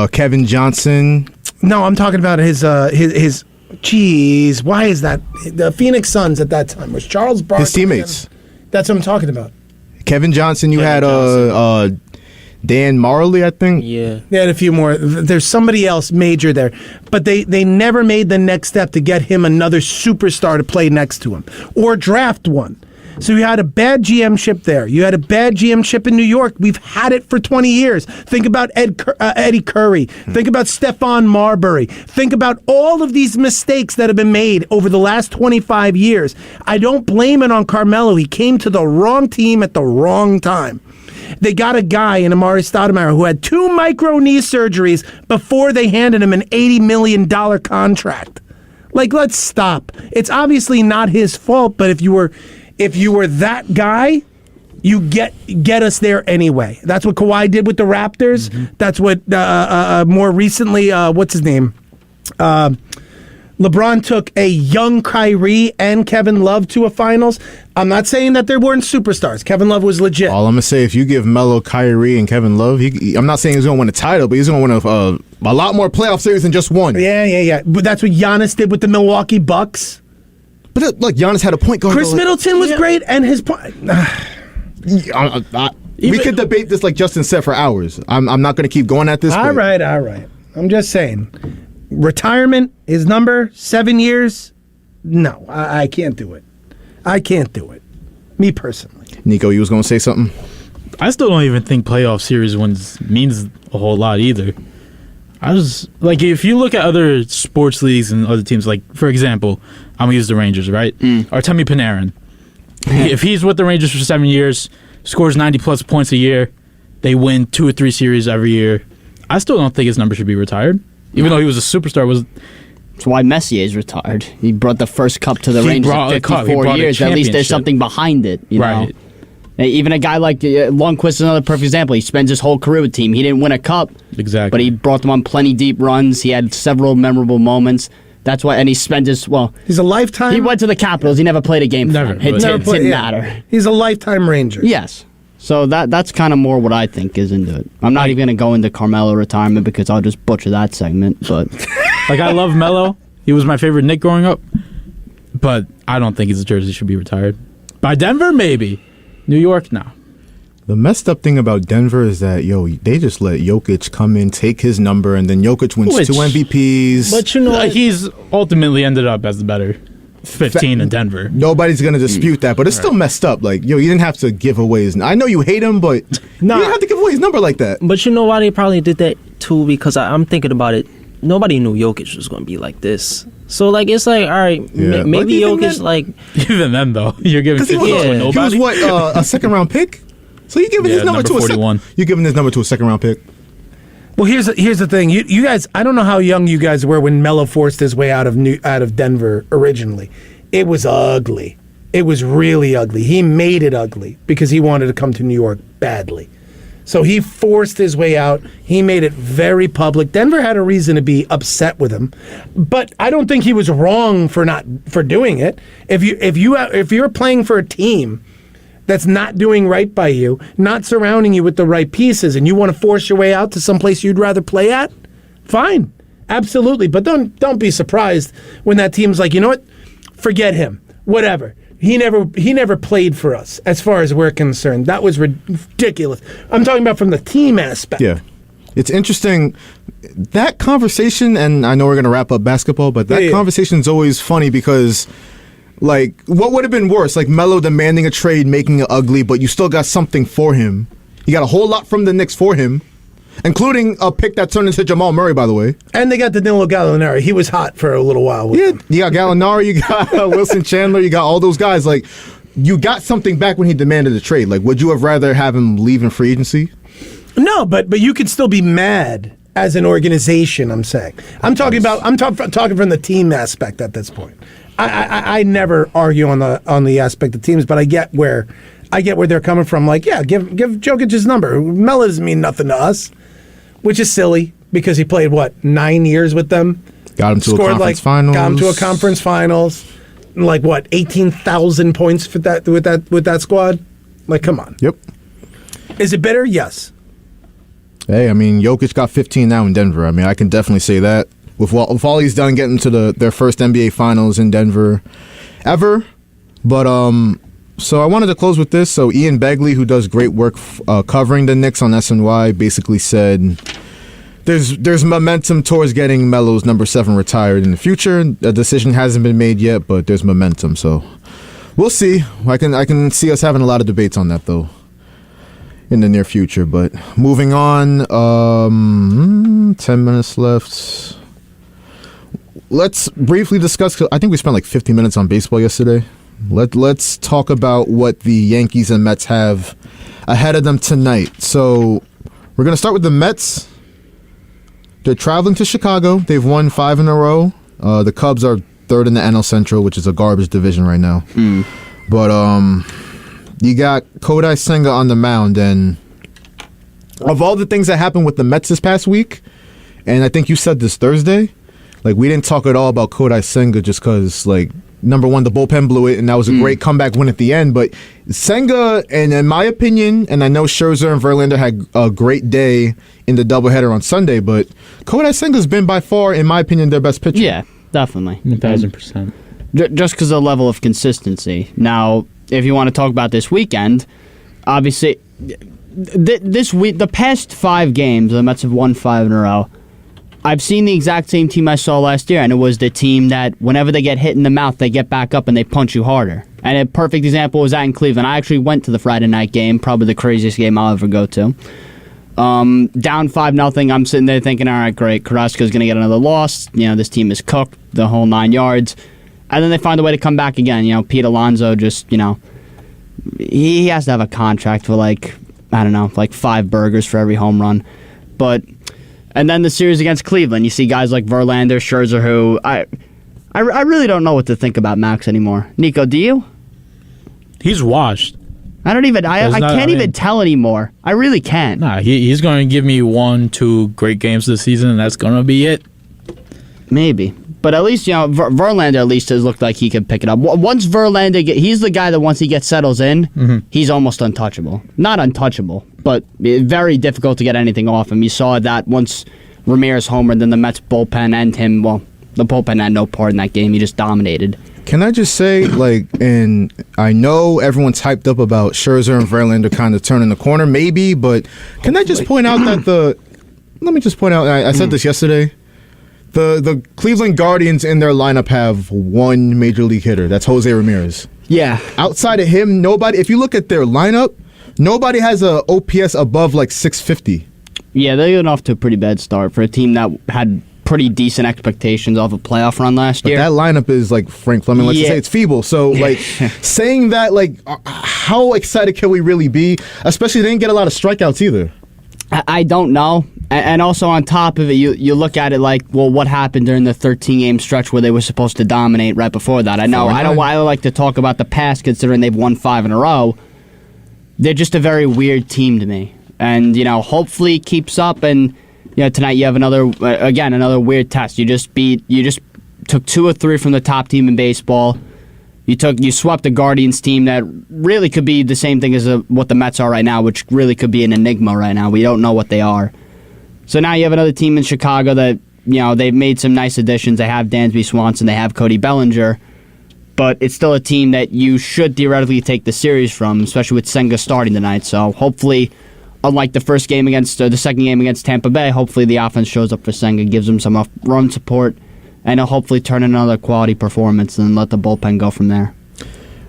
Kevin Johnson. No, I'm talking about his. Jeez, why is that? The Phoenix Suns at that time was Charles Barkley. His teammates. That's what I'm talking about. Kevin Johnson. You had Dan Marley, I think. Yeah. They had a few more. There's somebody else major there, but they never made the next step to get him another superstar to play next to him or draft one. So you had a bad GM ship there. You had a bad GM ship in New York. We've had it for 20 years. Think about Eddie Curry. Think about Stephon Marbury. Think about all of these mistakes that have been made over the last 25 years. I don't blame it on Carmelo. He came to the wrong team at the wrong time. They got a guy in Amari Stoudemire who had 2 micro knee surgeries before they handed him an $80 million contract. Like, let's stop. It's obviously not his fault, but if you were that guy, you get us there anyway. That's what Kawhi did with the Raptors. Mm-hmm. That's what more recently, what's his name? LeBron took a young Kyrie and Kevin Love to a finals. I'm not saying that they weren't superstars. Kevin Love was legit. All I'm going to say, if you give Melo, Kyrie, and Kevin Love, I'm not saying he's going to win a title, but he's going to win a lot more playoff series than just one. Yeah. But that's what Giannis did with the Milwaukee Bucks. But look, Giannis had a point guard. Chris Middleton was great, and his point. We could debate this like Justin said for hours. I'm not going to keep going at this. All right. I'm just saying. Retirement, his number, 7 years. No, I can't do it. I can't do it. Me personally. Nico, you was going to say something? I still don't even think playoff series wins means a whole lot either. I was like, if you look at other sports leagues and other teams, like for example, I'm gonna use the Rangers, right? Artemi Panarin. If he's with the Rangers for 7 years, scores 90+ points a year, they win 2 or 3 series every year. I still don't think his number should be retired, even though he was a superstar. That's why Messier is retired. He brought the first cup to the Rangers in 54 years. At least there's something behind it, you know. Even a guy like Lundqvist is another perfect example. He spends his whole career with the team. He didn't win a cup, but he brought them on plenty deep runs. He had several memorable moments. That's why, and he spent his He's a lifetime. He went to the Capitals. He never played a game. It didn't matter. He's a lifetime Ranger. Yes. So that's kind of more what I think is into it. I'm not even going to go into Carmelo retirement because I'll just butcher that segment. But like, I love Melo. He was my favorite Knick growing up, but I don't think his jersey should be retired. By Denver, maybe. New York, no. The messed up thing about Denver is that, they just let Jokic come in, take his number, and then Jokic wins 2 MVPs. But he's ultimately ended up as the better 15 in Denver. Nobody's going to dispute that, but it's still messed up. Like, you didn't have to give away his... I know you hate him, but you didn't have to give away his number like that. But you know why they probably did that, too? Because I'm thinking about it. Nobody knew Jokic was going to be like this. So, like, it's like, all right, maybe Jokic, like... Even then, though, you're giving to nobody. He was, what, a second-round pick? So you're giving his number to 41. You're giving his number to a second-round pick? Well, here's the thing. You guys, I don't know how young you guys were when Melo forced his way out of Denver originally. It was ugly. It was really ugly. He made it ugly because he wanted to come to New York badly. So he forced his way out. He made it very public. Denver had a reason to be upset with him, but I don't think he was wrong for doing it. If you're playing for a team that's not doing right by you, not surrounding you with the right pieces, and you want to force your way out to someplace you'd rather play at, fine, absolutely. But don't be surprised when that team's like, you know what, forget him, whatever. He never played for us, as far as we're concerned. That was ridiculous. I'm talking about from the team aspect. Yeah. It's interesting, that conversation, and I know we're going to wrap up basketball, but that conversation is always funny because, like, what would have been worse? Like, Melo demanding a trade, making it ugly, but you still got something for him. You got a whole lot from the Knicks for him, including a pick that turned into Jamal Murray, by the way. And they got Danilo Gallinari. He was hot for a little while. You got Gallinari, you got Wilson Chandler, you got all those guys. Like, you got something back when he demanded a trade. Like, would you have rather have him leave in free agency? No, but you could still be mad as an organization, I'm saying. I'm talking from the team aspect at this point. I never argue on the aspect of teams, but I get where they're coming from. Like, yeah, give Jokic his number. Melo doesn't mean nothing to us, which is silly because he played 9 years with them. Got him to a conference finals. Got him to a conference finals. Like 18,000 points for that with that squad. Like, come on. Yep. Is it bitter? Yes. Hey, I mean, Jokic got 15 now in Denver. I mean, I can definitely say that. With all he's done getting to their first NBA Finals in Denver ever. But, so I wanted to close with this. So Ian Begley, who does great work covering the Knicks on SNY, basically said there's momentum towards getting Melo's number 7 retired in the future. A decision hasn't been made yet, but there's momentum. So we'll see. I can see us having a lot of debates on that, though, in the near future. But moving on, 10 minutes left. Let's briefly discuss. I think we spent like 50 minutes on baseball yesterday. Let's talk about what the Yankees and Mets have ahead of them tonight. So we're going to start with the Mets. They're traveling to Chicago. They've won 5 in a row. The Cubs are 3rd in the NL Central, which is a garbage division right now. But you got Kodai Senga on the mound, and of all the things that happened with the Mets this past week, and I think you said this Thursday, like, we didn't talk at all about Kodai Senga just because, like, number one, the bullpen blew it, and that was a great comeback win at the end. But Senga, and in my opinion, and I know Scherzer and Verlander had a great day in the doubleheader on Sunday, but Kodai Senga's been by far, in my opinion, their best pitcher. Yeah, definitely. 1,000%. just because of the level of consistency. Now, if you want to talk about this weekend, obviously, this week, the past 5 games, the Mets have won 5 in a row. I've seen the exact same team I saw last year, and it was the team that whenever they get hit in the mouth, they get back up and they punch you harder. And a perfect example was that in Cleveland. I actually went to the Friday night game, probably the craziest game I'll ever go to. Down 5-0, I'm sitting there thinking, all right, great, Carrasco's going to get another loss. This team is cooked, the whole 9 yards. And then they find a way to come back again. Pete Alonso just, he has to have a contract for like 5 burgers for every home run. And then the series against Cleveland, you see guys like Verlander, Scherzer, who I really don't know what to think about Max anymore. Nico, do you? He's washed. I can't even tell anymore. I really can't. Nah, he's going to give me 1-2 great games this season, and that's going to be it. Maybe. But at least, Verlander at least has looked like he could pick it up. Once Verlander, he's the guy that once he settles in, he's almost untouchable. Not untouchable, but very difficult to get anything off him. You saw that once Ramirez homered, then the Mets bullpen and him, the bullpen had no part in that game. He just dominated. Can I just say, and I know everyone's hyped up about Scherzer and Verlander kind of turning the corner, maybe, but can I just point out that let me just point out, I said this yesterday, the Cleveland Guardians in their lineup have one major league hitter. That's Jose Ramirez. Yeah. Outside of him, nobody, if you look at their lineup, nobody has a OPS above 650. Yeah, they're getting off to a pretty bad start for a team that had pretty decent expectations off a playoff run last year. That lineup is Frank Fleming likes to say, it's feeble. So saying that, how excited can we really be? Especially they didn't get a lot of strikeouts either. I don't know. And also on top of it, you look at it what happened during the 13-game stretch where they were supposed to dominate right before that? I know. I don't like to talk about the past considering they've won 5 in a row. They're just a very weird team to me. And, hopefully it keeps up. And, tonight you have another weird test. You just took 2 or 3 from the top team in baseball. You swept the Guardians team that really could be the same thing as what the Mets are right now, which really could be an enigma right now. We don't know what they are. So now you have another team in Chicago that, they've made some nice additions. They have Dansby Swanson, they have Cody Bellinger, but it's still a team that you should theoretically take the series from, especially with Senga starting tonight. So hopefully, unlike the second game against Tampa Bay, hopefully the offense shows up for Senga, gives him some run support, and he'll hopefully turn in another quality performance and let the bullpen go from there.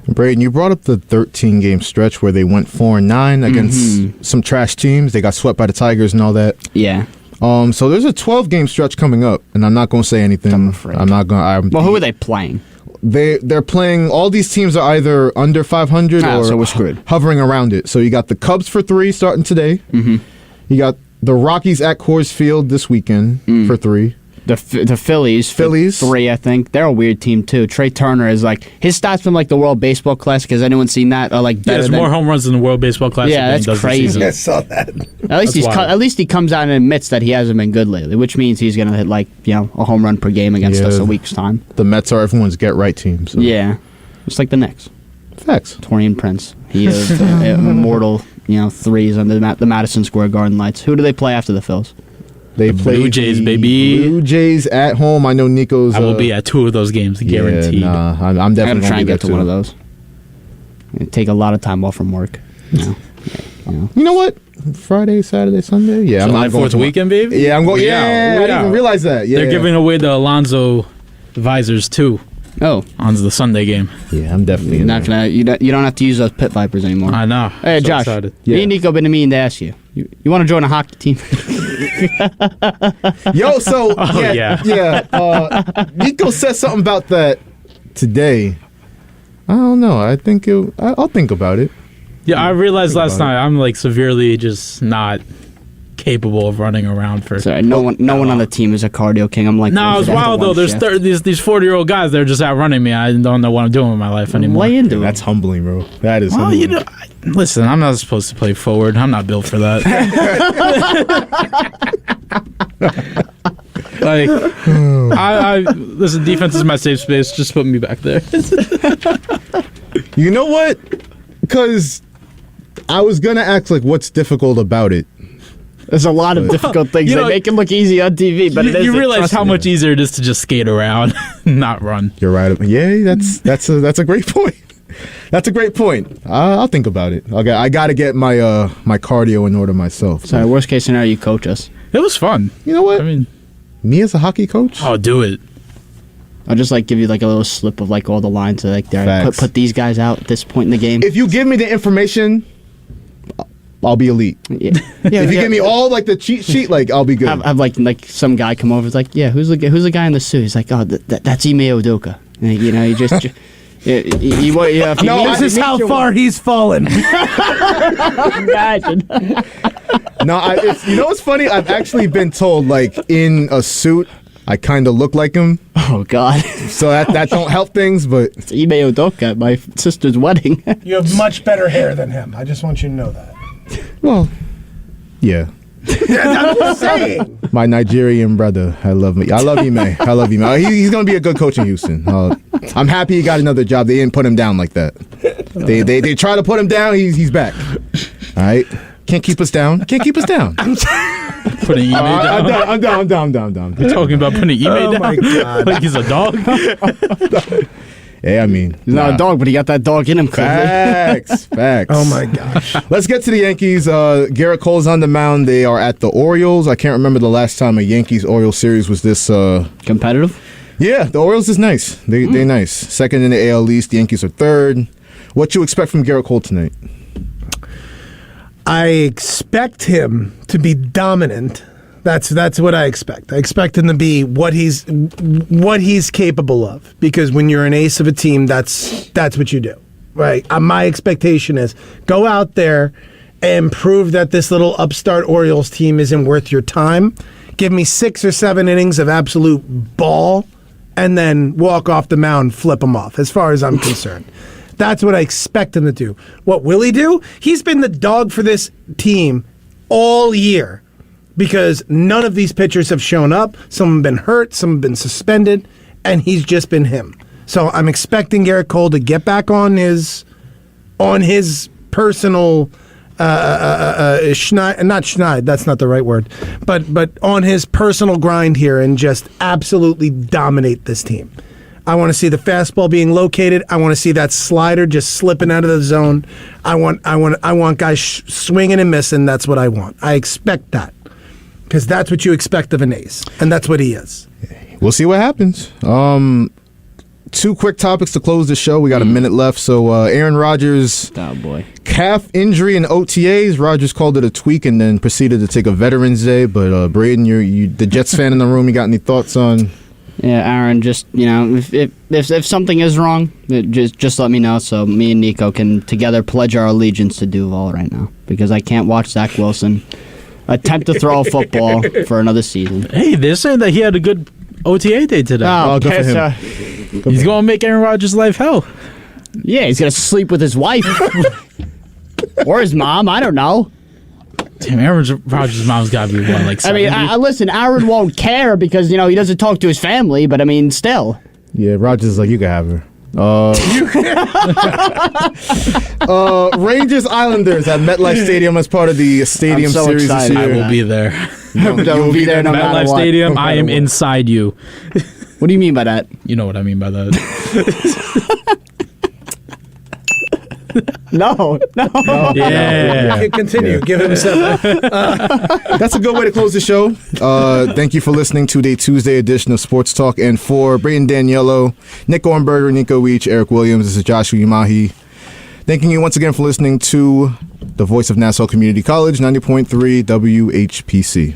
Braden, you brought up the 13-game stretch where they went 4-9 against some trash teams. They got swept by the Tigers and all that. Yeah. So there's a 12-game stretch coming up, and I'm not going to say anything. I'm afraid. I'm not going. Well, who are they playing? They're playing. All these teams are either under 500 or so we're screwed. Hovering around it. So you got the Cubs for 3 starting today. You got the Rockies at Coors Field this weekend for 3. The Phillies. 3, I think. They're a weird team, too. Trey Turner is his stats from the World Baseball Classic. Has anyone seen that? Are better there's more home runs than the World Baseball Classic. Yeah, that's crazy. I saw that. At least he comes out and admits that he hasn't been good lately, which means he's going to hit a home run per game against us a week's time. The Mets are everyone's get-right team. So. Yeah. Just like the Knicks. Facts. Torian Prince. He is immortal, threes under the Madison Square Garden lights. Who do they play after the Phils? They play Blue Jays, baby. Blue Jays at home. I know Nico's. I will be at 2 of those games, guaranteed. I'm definitely going to try and get to one of those. Take a lot of time off from work. You know what? Friday, Saturday, Sunday. Yeah, July I'm 4th weekend, baby. Yeah, I'm going. Yeah, I didn't even realize that. Yeah, they're giving away the Alonso visors too. Oh, on the Sunday game. Yeah, I'm definitely not gonna. You don't have to use those pit vipers anymore. I know. Hey, so Josh. Me and Nico been meaning to ask you. You want to join a hockey team? Yo, so Nico said something about that today. I don't know. I think I'll think about it. Yeah, I realized last night I'm severely just not capable of running around for. Sorry, no one on the team is a cardio king. I'm no, it's wild though. There's these 40-year-old guys. They're just outrunning me. I don't know what I'm doing with my life anymore. What are you doing? That's humbling, bro. That is. Humbling. Listen, I'm not supposed to play forward. I'm not built for that. Listen, defense is my safe space. Just put me back there. You know what? Because I was gonna ask what's difficult about it. There's a lot of difficult things. They make it look easy on TV, but you realize how much easier it is to just skate around, not run. You're right. Yeah, that's a great point. That's a great point. I'll think about it. I got to get my my cardio in order myself. Sorry, worst case scenario, you coach us. It was fun. You know what? I mean, me as a hockey coach? Oh, do it. I'll just give you a little slip of all the lines. Put these guys out at this point in the game. If you give me the information, I'll be elite. Yeah. If you give me all the cheat sheet, I'll be good. Have some guy come over. It's who's the guy in the suit? He's like, oh, that's Ime Udoka. And, you just. This is how far he's fallen. Imagine. No, you know what's funny? I've actually been told in a suit, I kind of look like him. Oh God! So that don't help things, but it's Ime Udoka at my sister's wedding. You have much better hair than him. I just want you to know that. Well, yeah. I'm just saying. My Nigerian brother, I love Ime. I love Ime. He's gonna be a good coach in Houston. I'm happy he got another job. They didn't put him down like that. They try to put him down. He's back. All right. Can't keep us down. Putting Ime down. I'm down. You're talking about putting Ime down? My God. Like he's a dog? Hey, I mean, he's not a dog, but he got that dog in him. Facts. Oh my gosh. Let's get to the Yankees. Garrett Cole's on the mound. They are at the Orioles. I can't remember the last time a Yankees-Orioles series was this competitive. Yeah, the Orioles is nice. They're nice. Second in the AL East. The Yankees are third. What you expect from Garrett Cole tonight? I expect him to be dominant. That's what I expect. I expect him to be what he's capable of. Because when you're an ace of a team, that's what you do, right? My expectation is go out there and prove that this little upstart Orioles team isn't worth your time. Give me 6 or 7 innings of absolute ball, and then walk off the mound, flip them off. As far as I'm concerned. That's what I expect him to do. What will he do? He's been the dog for this team all year because none of these pitchers have shown up. Some have been hurt, some have been suspended, and he's just been him. So I'm expecting Garrett Cole to get back on his personal not schneid, that's not the right word, but on his personal grind here and just absolutely dominate this team. I want to see the fastball being located. I want to see that slider just slipping out of the zone. I want guys swinging and missing. That's what I want. I expect that because that's what you expect of an ace, and that's what he is. We'll see what happens. 2 quick topics to close the show. We got a minute left. So Aaron Rodgers, calf injury in OTAs. Rodgers called it a tweak and then proceeded to take a Veterans Day. But Braden, you the Jets fan in the room. You got any thoughts on? Yeah, Aaron, just, if something is wrong, just let me know so me and Nico can together pledge our allegiance to Duval right now because I can't watch Zach Wilson attempt to throw a football for another season. Hey, they're saying that he had a good OTA day today. Oh, good for him. He's going to make Aaron Rodgers' life hell. Yeah, he's going to sleep with his wife. Or his mom, I don't know. Damn, Aaron Rodgers' mom's got to be one, like 70. I mean, listen, Aaron won't care because, he doesn't talk to his family, but, still. Yeah, Rodgers is like, you can have her. Rangers Islanders at MetLife Stadium as part of the Stadium Series excited. this year. I will be there. You'll be there no matter MetLife what. Stadium, No I am what. inside you. What do you mean by that? You know what I mean by that. No. Yeah. Continue. Give him 7. That's a good way to close the show. Thank you for listening to the Tuesday edition of Sports Talk. And for Braden Daniello, Nick Ornberger, Nico Weech, Eric Williams, this is Joshua Umahi. Thanking you once again for listening to the voice of Nassau Community College, 90.3 WHPC.